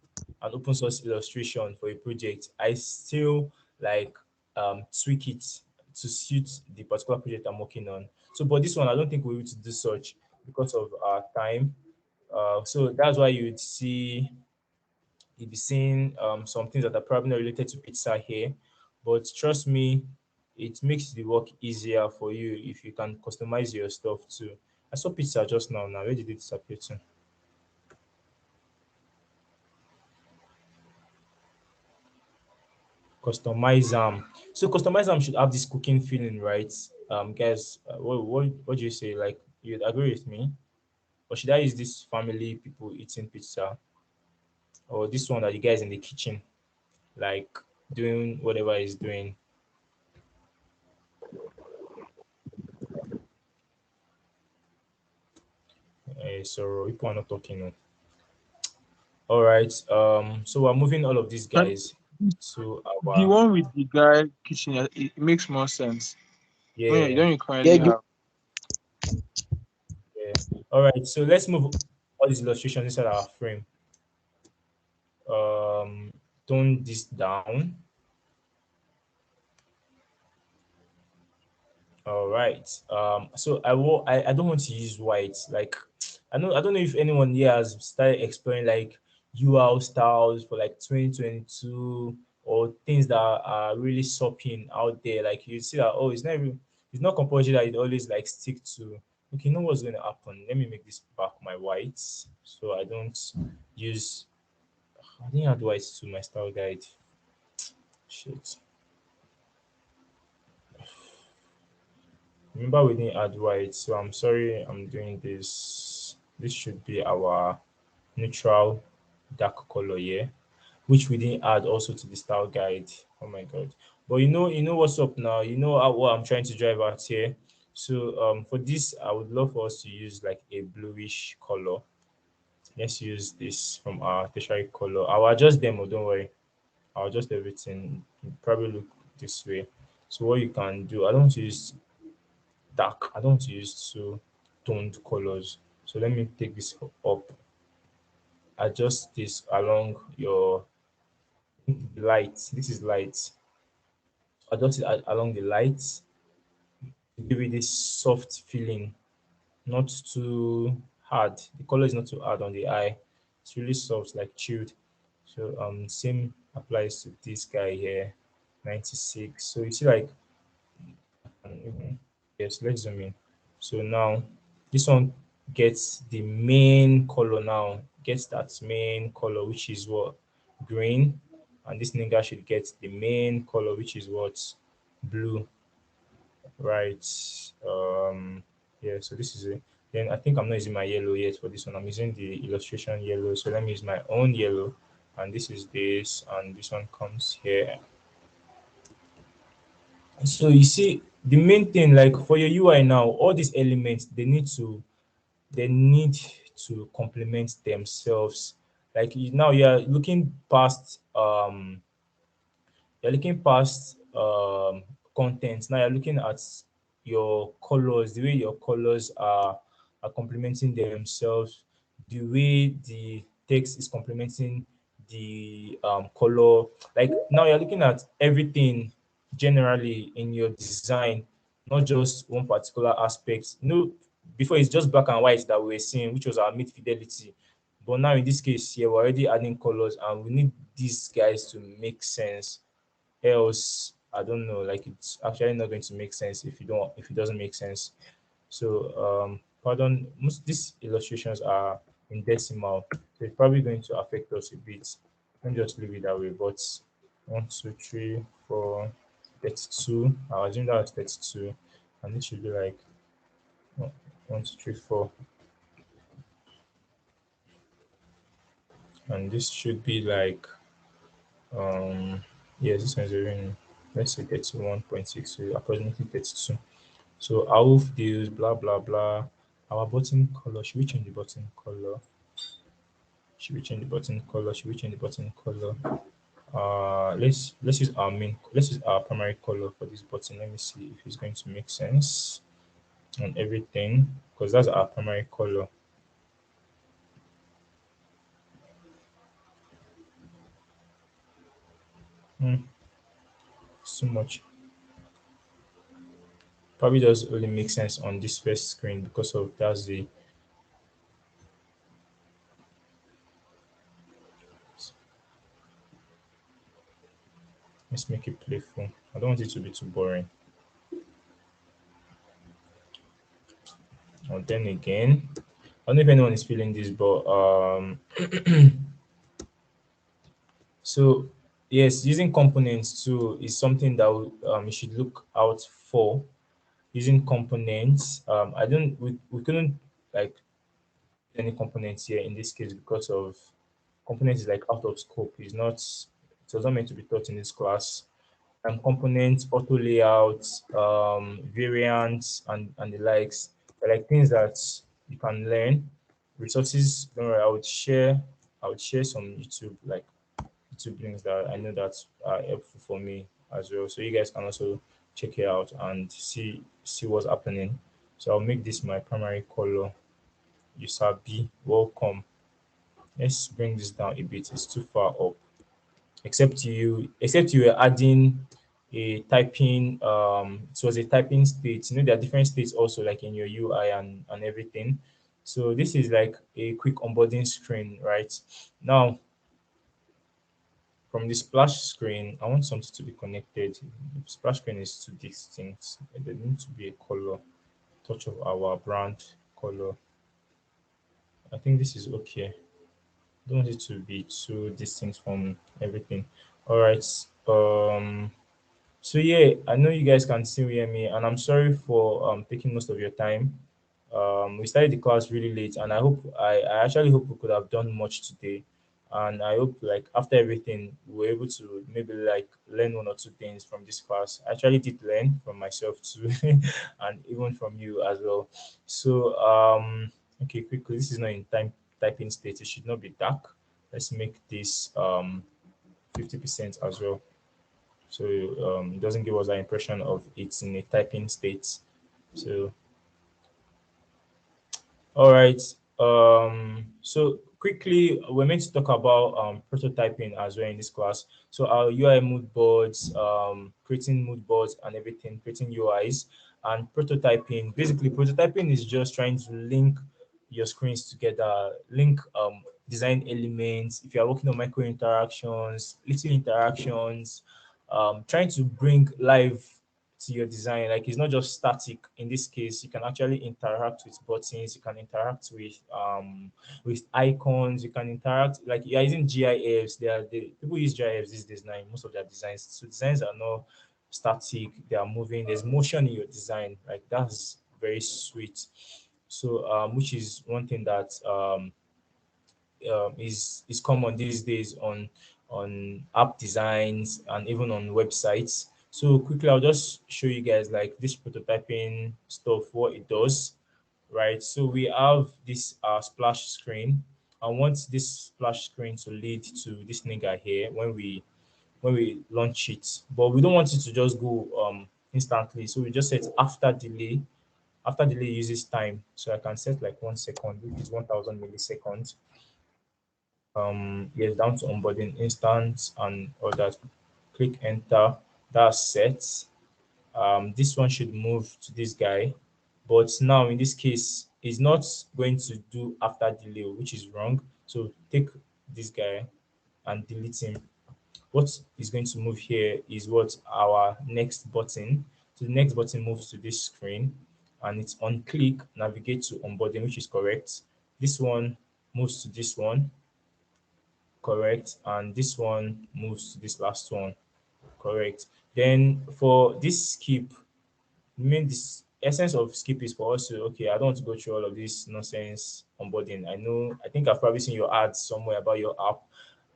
an open source illustration for a project, I still like tweak it to suit the particular project I'm working on. So, but this one, I don't think we're able to do such because of our time. So that's why you'd see you'd be seeing some things that are probably not related to pizza here. But trust me, it makes the work easier for you if you can customize your stuff too. I saw pizza just now. Now, where did it disappear to? Customize them. So customize them should have this cooking feeling, right? Guys, what do you say? Like you'd agree with me, or should I use this family people eating pizza, or this one that you guys in the kitchen, like doing whatever is doing? So people are not talking. No. All right. So we're moving all of these and guys to the our one with the guy kitchen, it makes more sense. When you yeah don't currently have. yeah. All right. So let's move all these illustrations inside our frame. Tone this down. All right. So I don't want to use white. Like I don't know if anyone here has started exploring like UL styles for like 2022 or things that are really sopping out there. Like you see that oh it's not compulsory that it always like stick to okay, you know what's gonna happen. Let me make this back my whites so I don't use I didn't add whites to my style guide. Shit. Remember we didn't add white, so I'm sorry I'm doing this. This should be our neutral dark color here, which we didn't add also to the style guide. Oh my god. But you know what's up now. You know what I'm trying to drive at here. So for this I would love for us to use like a bluish color. Let's use this from our tertiary color. I'll adjust them, oh, don't worry. I'll adjust everything. It'll probably look this way. So what you can do, I don't use dark. I don't want to use two toned colors. So let me take this up. Adjust this along your light. This is light. Adjust it along the light to give it this soft feeling, not too hard. The color is not too hard on the eye. It's really soft, like chilled. So same applies to this guy here, 96. So you see like yes, let's zoom in. So now this one gets the main color now, gets that main color, which is what green, and this nigga should get the main color, which is what blue, right? Yeah, so this is it. Then I think I'm not using my yellow yet for this one. I'm using the illustration yellow. So let me use my own yellow, and this is this, and this one comes here. So you see, the main thing, like for your UI now, all these elements they need to complement themselves. Like now you're looking past content. Now you're looking at your colors, the way your colors are complementing themselves, the way the text is complementing the color. Like now you're looking at everything generally in your design, not just one particular aspect. Before it's just black and white that we were seeing, which was our mid fidelity. But now in this case, here we're already adding colors, and we need these guys to make sense. Else, I don't know, like it's actually not going to make sense if it doesn't make sense. So pardon, most these illustrations are in decimal, so it's probably going to affect us a bit. Let me just leave it that way. But 1, 2, 3, 4, 32. I'll assume that's 32. And it should be like 1, 2, 3, 4. And this should be like yes, this one's even, let's say 31.6, so approximately 32. So our deals, blah blah blah. Our button color, should we change the button color? Should we change the button color? Should we change the button color? Let's use our let's use our primary color for this button. Let me see if it's going to make sense on everything, because that's our primary color. So much. Probably does only make sense on this first screen because of that's the, let's make it playful. I don't want it to be too boring. Or then again, I don't know if anyone is feeling this, but so yes, using components too is something that you should look out for. Using components, I don't we couldn't like any components here in this case because of components is like out of scope. It's not, it was not meant to be taught in this class. Components, auto layouts, variants, and the likes. They're like things that you can learn. Resources, don't worry, I would share some YouTube links that I know that are helpful for me as well. So you guys can also check it out and see what's happening. So I'll make this my primary color. You sabi, welcome. Let's bring this down a bit. It's too far up. Except you were adding a typing, it was a typing state. You know, there are different states also like in your UI and everything. So this is like a quick onboarding screen, right? Now from the splash screen, I want something to be connected. The splash screen is too distinct. There needs to be a color, touch of our brand color. I think this is okay. Don't want it to be too distinct from everything. All right. So yeah, I know you guys can still hear me, and I'm sorry for taking most of your time. We started the class really late, and I actually hope we could have done much today. And I hope like after everything we were able to maybe like learn one or two things from this class. I actually did learn from myself too, and even from you as well. So okay, quickly, this is not in typing state. It should not be dark. Let's make this 50% as well. So it doesn't give us that impression of it's in a typing state. So all right. So quickly, we're meant to talk about prototyping as well in this class. So our UI mood boards, creating mood boards and everything, creating UIs and prototyping. Basically, prototyping is just trying to link your screens together, link design elements. If you are working on micro interactions, little interactions, trying to bring live to your design. Like it's not just static. In this case, you can actually interact with buttons. You can interact with icons. You can interact like you're using GIFs. People use GIFs these days now in most of their designs. So designs are not static. They are moving. There's motion in your design. Like that's very sweet. So which is one thing that is common these days on app designs and even on websites. So quickly, I'll just show you guys like this prototyping stuff, what it does, right? So we have this splash screen. I want this splash screen to lead to this nigga here when we launch it, but we don't want it to just go instantly. So we just set after delay. After delay uses time, so I can set like 1 second, which is 1000 milliseconds. Yes, down to onboarding instance and all that. Click enter. That's set. This one should move to this guy, but now in this case it's not going to do after delay, which is wrong. So take this guy and delete him. What is going to move here is what our next button. So the next button moves to this screen and it's on click navigate to onboarding, which is correct. This one moves to this one. correct, and this one moves to this last one, correct. Then for this skip, this essence of skip is for us to, okay, I don't want to go through all of this nonsense onboarding. I think I've probably seen your ads somewhere about your app,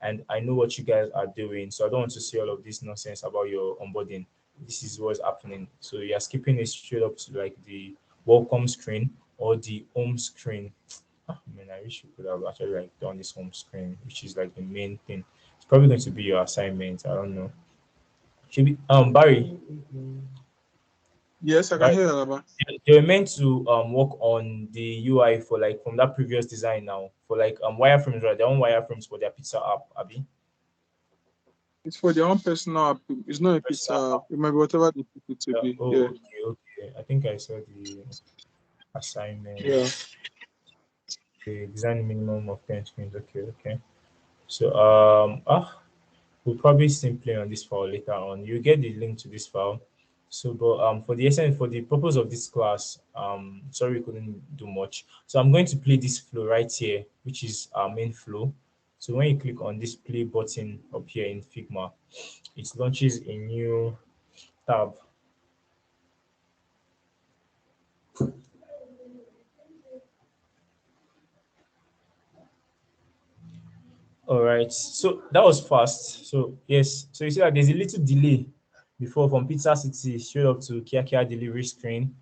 and I know what you guys are doing, so I don't want to see all of this nonsense about your onboarding. This is what's happening. So you're skipping it straight up to like the welcome screen or the home screen. Man, I wish you could have actually like done this home screen, which is like the main thing. It's probably going to be your assignment. I don't know. Should be Barry. Yes, I can Barry, hear Alaba. they were meant to work on the UI for like from that previous design now for like wireframes, right? Their own wireframes for their pizza app, Abby. It's for their own personal app. It's not a pizza app. It might be whatever they put it to be. Oh, Yeah. okay. I think I saw the assignment. Yeah. The design minimum of 10 screens. Okay. So we'll probably simply on this file later on. You get the link to this file. So, but for the essence, for the purpose of this class, sorry we couldn't do much. So I'm going to play this flow right here, which is our main flow. So when you click on this play button up here in Figma, it launches a new tab. All right, so that was fast. So yes, so you see that there's a little delay before from Pizza City straight up to Kia delivery screen.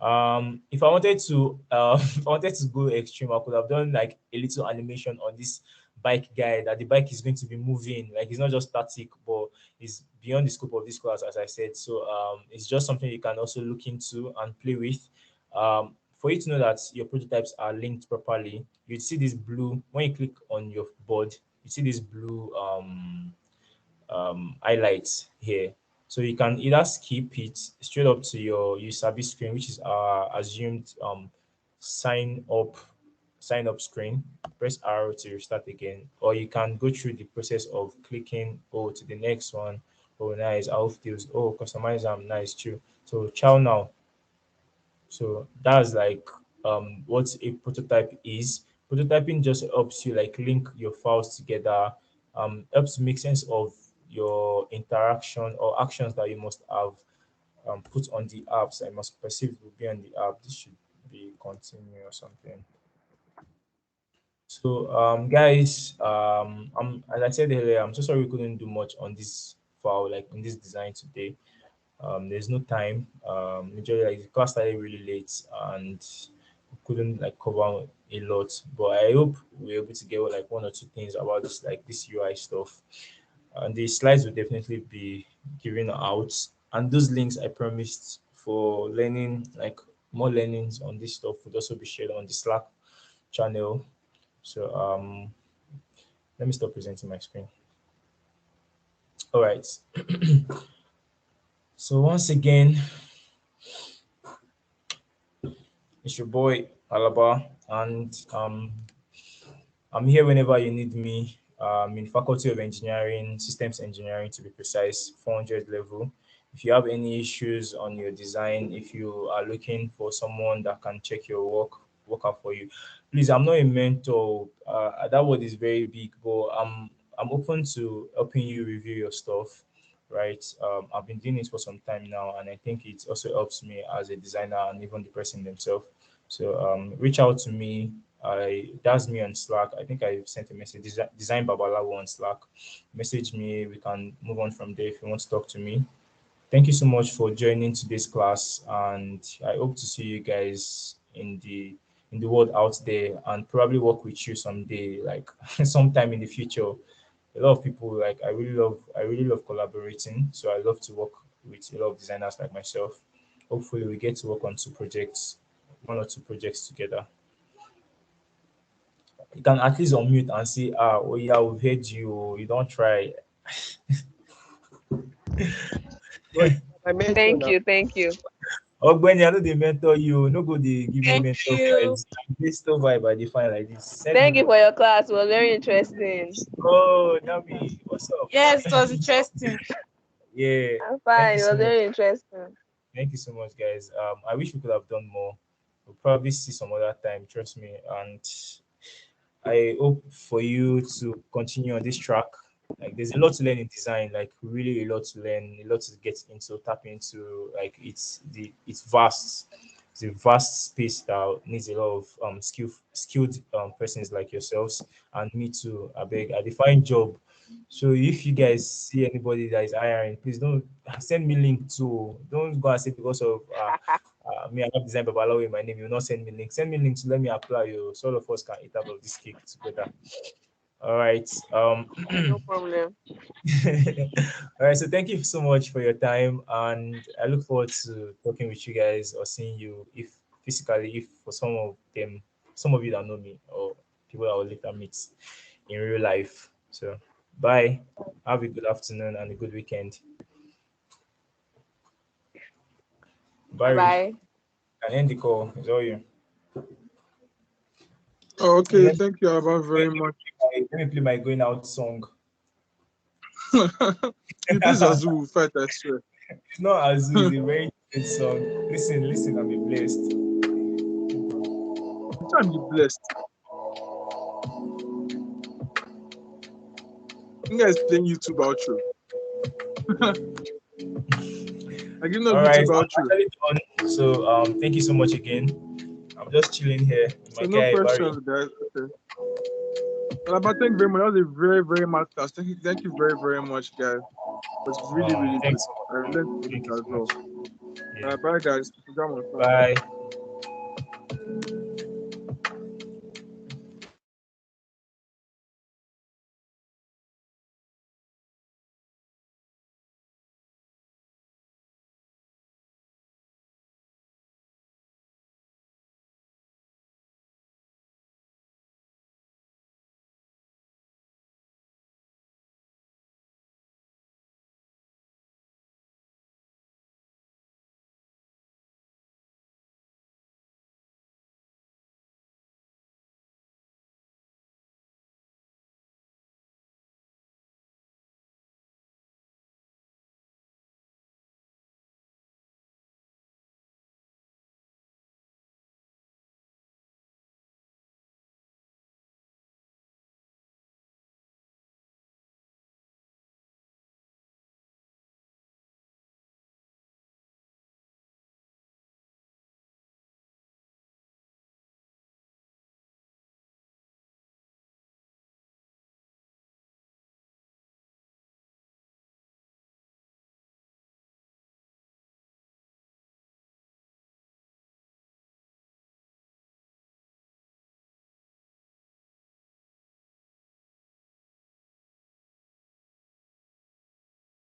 If I wanted to if I wanted to go extreme, I could have done like a little animation on this bike guy that the bike is going to be moving, like it's not just static, but it's beyond the scope of this class, as I said. So it's just something you can also look into and play with. For you to know that your prototypes are linked properly, you'd see this blue when you click on your board, you see this blue highlights here. So you can either skip it straight up to your USABI screen, which is our assumed sign up screen. Press R to restart again, or you can go through the process of clicking to the next one. Oh, nice. Out deals. Oh, customize them. Nice too. So ciao now. So that's like what a prototype is. Prototyping just helps you like link your files together, helps make sense of your interaction or actions that you must have put on the apps. I must perceive will be on the app. This should be continue or something. So guys, as I said earlier, I'm so sorry we couldn't do much on this file, like on this design today. There's no time. Usually like the class started really late and we couldn't like cover a lot. But I hope we're able to get like one or two things about this like this UI stuff. And the slides will definitely be given out. And those links I promised for learning, like more learnings on this stuff would also be shared on the Slack channel. So let me stop presenting my screen. All right. So once again, it's your boy Alaba, and I'm here whenever you need me. In Faculty of Engineering, Systems Engineering to be precise, 400 level. If you have any issues on your design, if you are looking for someone that can check your work out for you, please. I'm not a mentor. That word is very big, but I'm open to helping you review your stuff. Right. I've been doing it for some time now, and I think it also helps me as a designer and even the person themselves. So reach out to me. That's me on Slack. I think I sent a message, design Babalawo on Slack. Message me. We can move on from there if you want to talk to me. Thank you so much for joining today's class, and I hope to see you guys in the world out there and probably work with you someday, like sometime in the future. A lot of people like I really love collaborating, so I love to work with a lot of designers like myself. Hopefully we get to work on one or two projects together. You can at least unmute and say, oh yeah, we've heard you. You don't try. But my mentor Thank now. you, thank you. Ogbeni, I know they mentor you. No go they give me Thank mentor you. vibes. This still vibe I define like this. Send Thank me. you for your class. It was very interesting. Oh, Nami, what's up? Yes, it was interesting. Yeah, I'm thank fine. you It so was much. very interesting. Thank you so much, guys. I wish we could have done more. We'll probably see some other time. Trust me. And I hope for you to continue on this track. Like there's a lot to learn in design, like really a lot to learn, a lot to get into, tap into. Like it's vast. It's a vast space that needs a lot of skilled persons like yourselves and me too. I beg, I define job. So if you guys see anybody that is hiring, please don't send me link to. Don't go and say because of me, I have designed Babalawo in my name. You will not send me link. Send me link to let me apply. You so all of us can eat out of this cake together. All right. No problem. All right. So thank you so much for your time, and I look forward to talking with you guys or seeing you if physically, if for some of them, some of you that know me or people I will later meet in real life. So bye. Have a good afternoon and a good weekend. Bye Barry, bye. can end the call. It's all you. Okay, Let thank you, Abba, very much. me play my going out song. This is Azu fight, I swear. It's not Azu, it's a very good song. Listen, listen, and be blessed. I'm be blessed. You guys playing YouTube outro. I give no All right, YouTube I'm outro. actually done. So thank you so much again. I'm just chilling here with So my no guy Barry. questions, guys. Okay. Well, Abba, thank you very much. That was a very, very much class. Thank you very, very much, guys. It was really, really good. Thanks. I learned from it Thank you as so well. much. Yeah. Bye, guys. Jam on Sunday. Bye.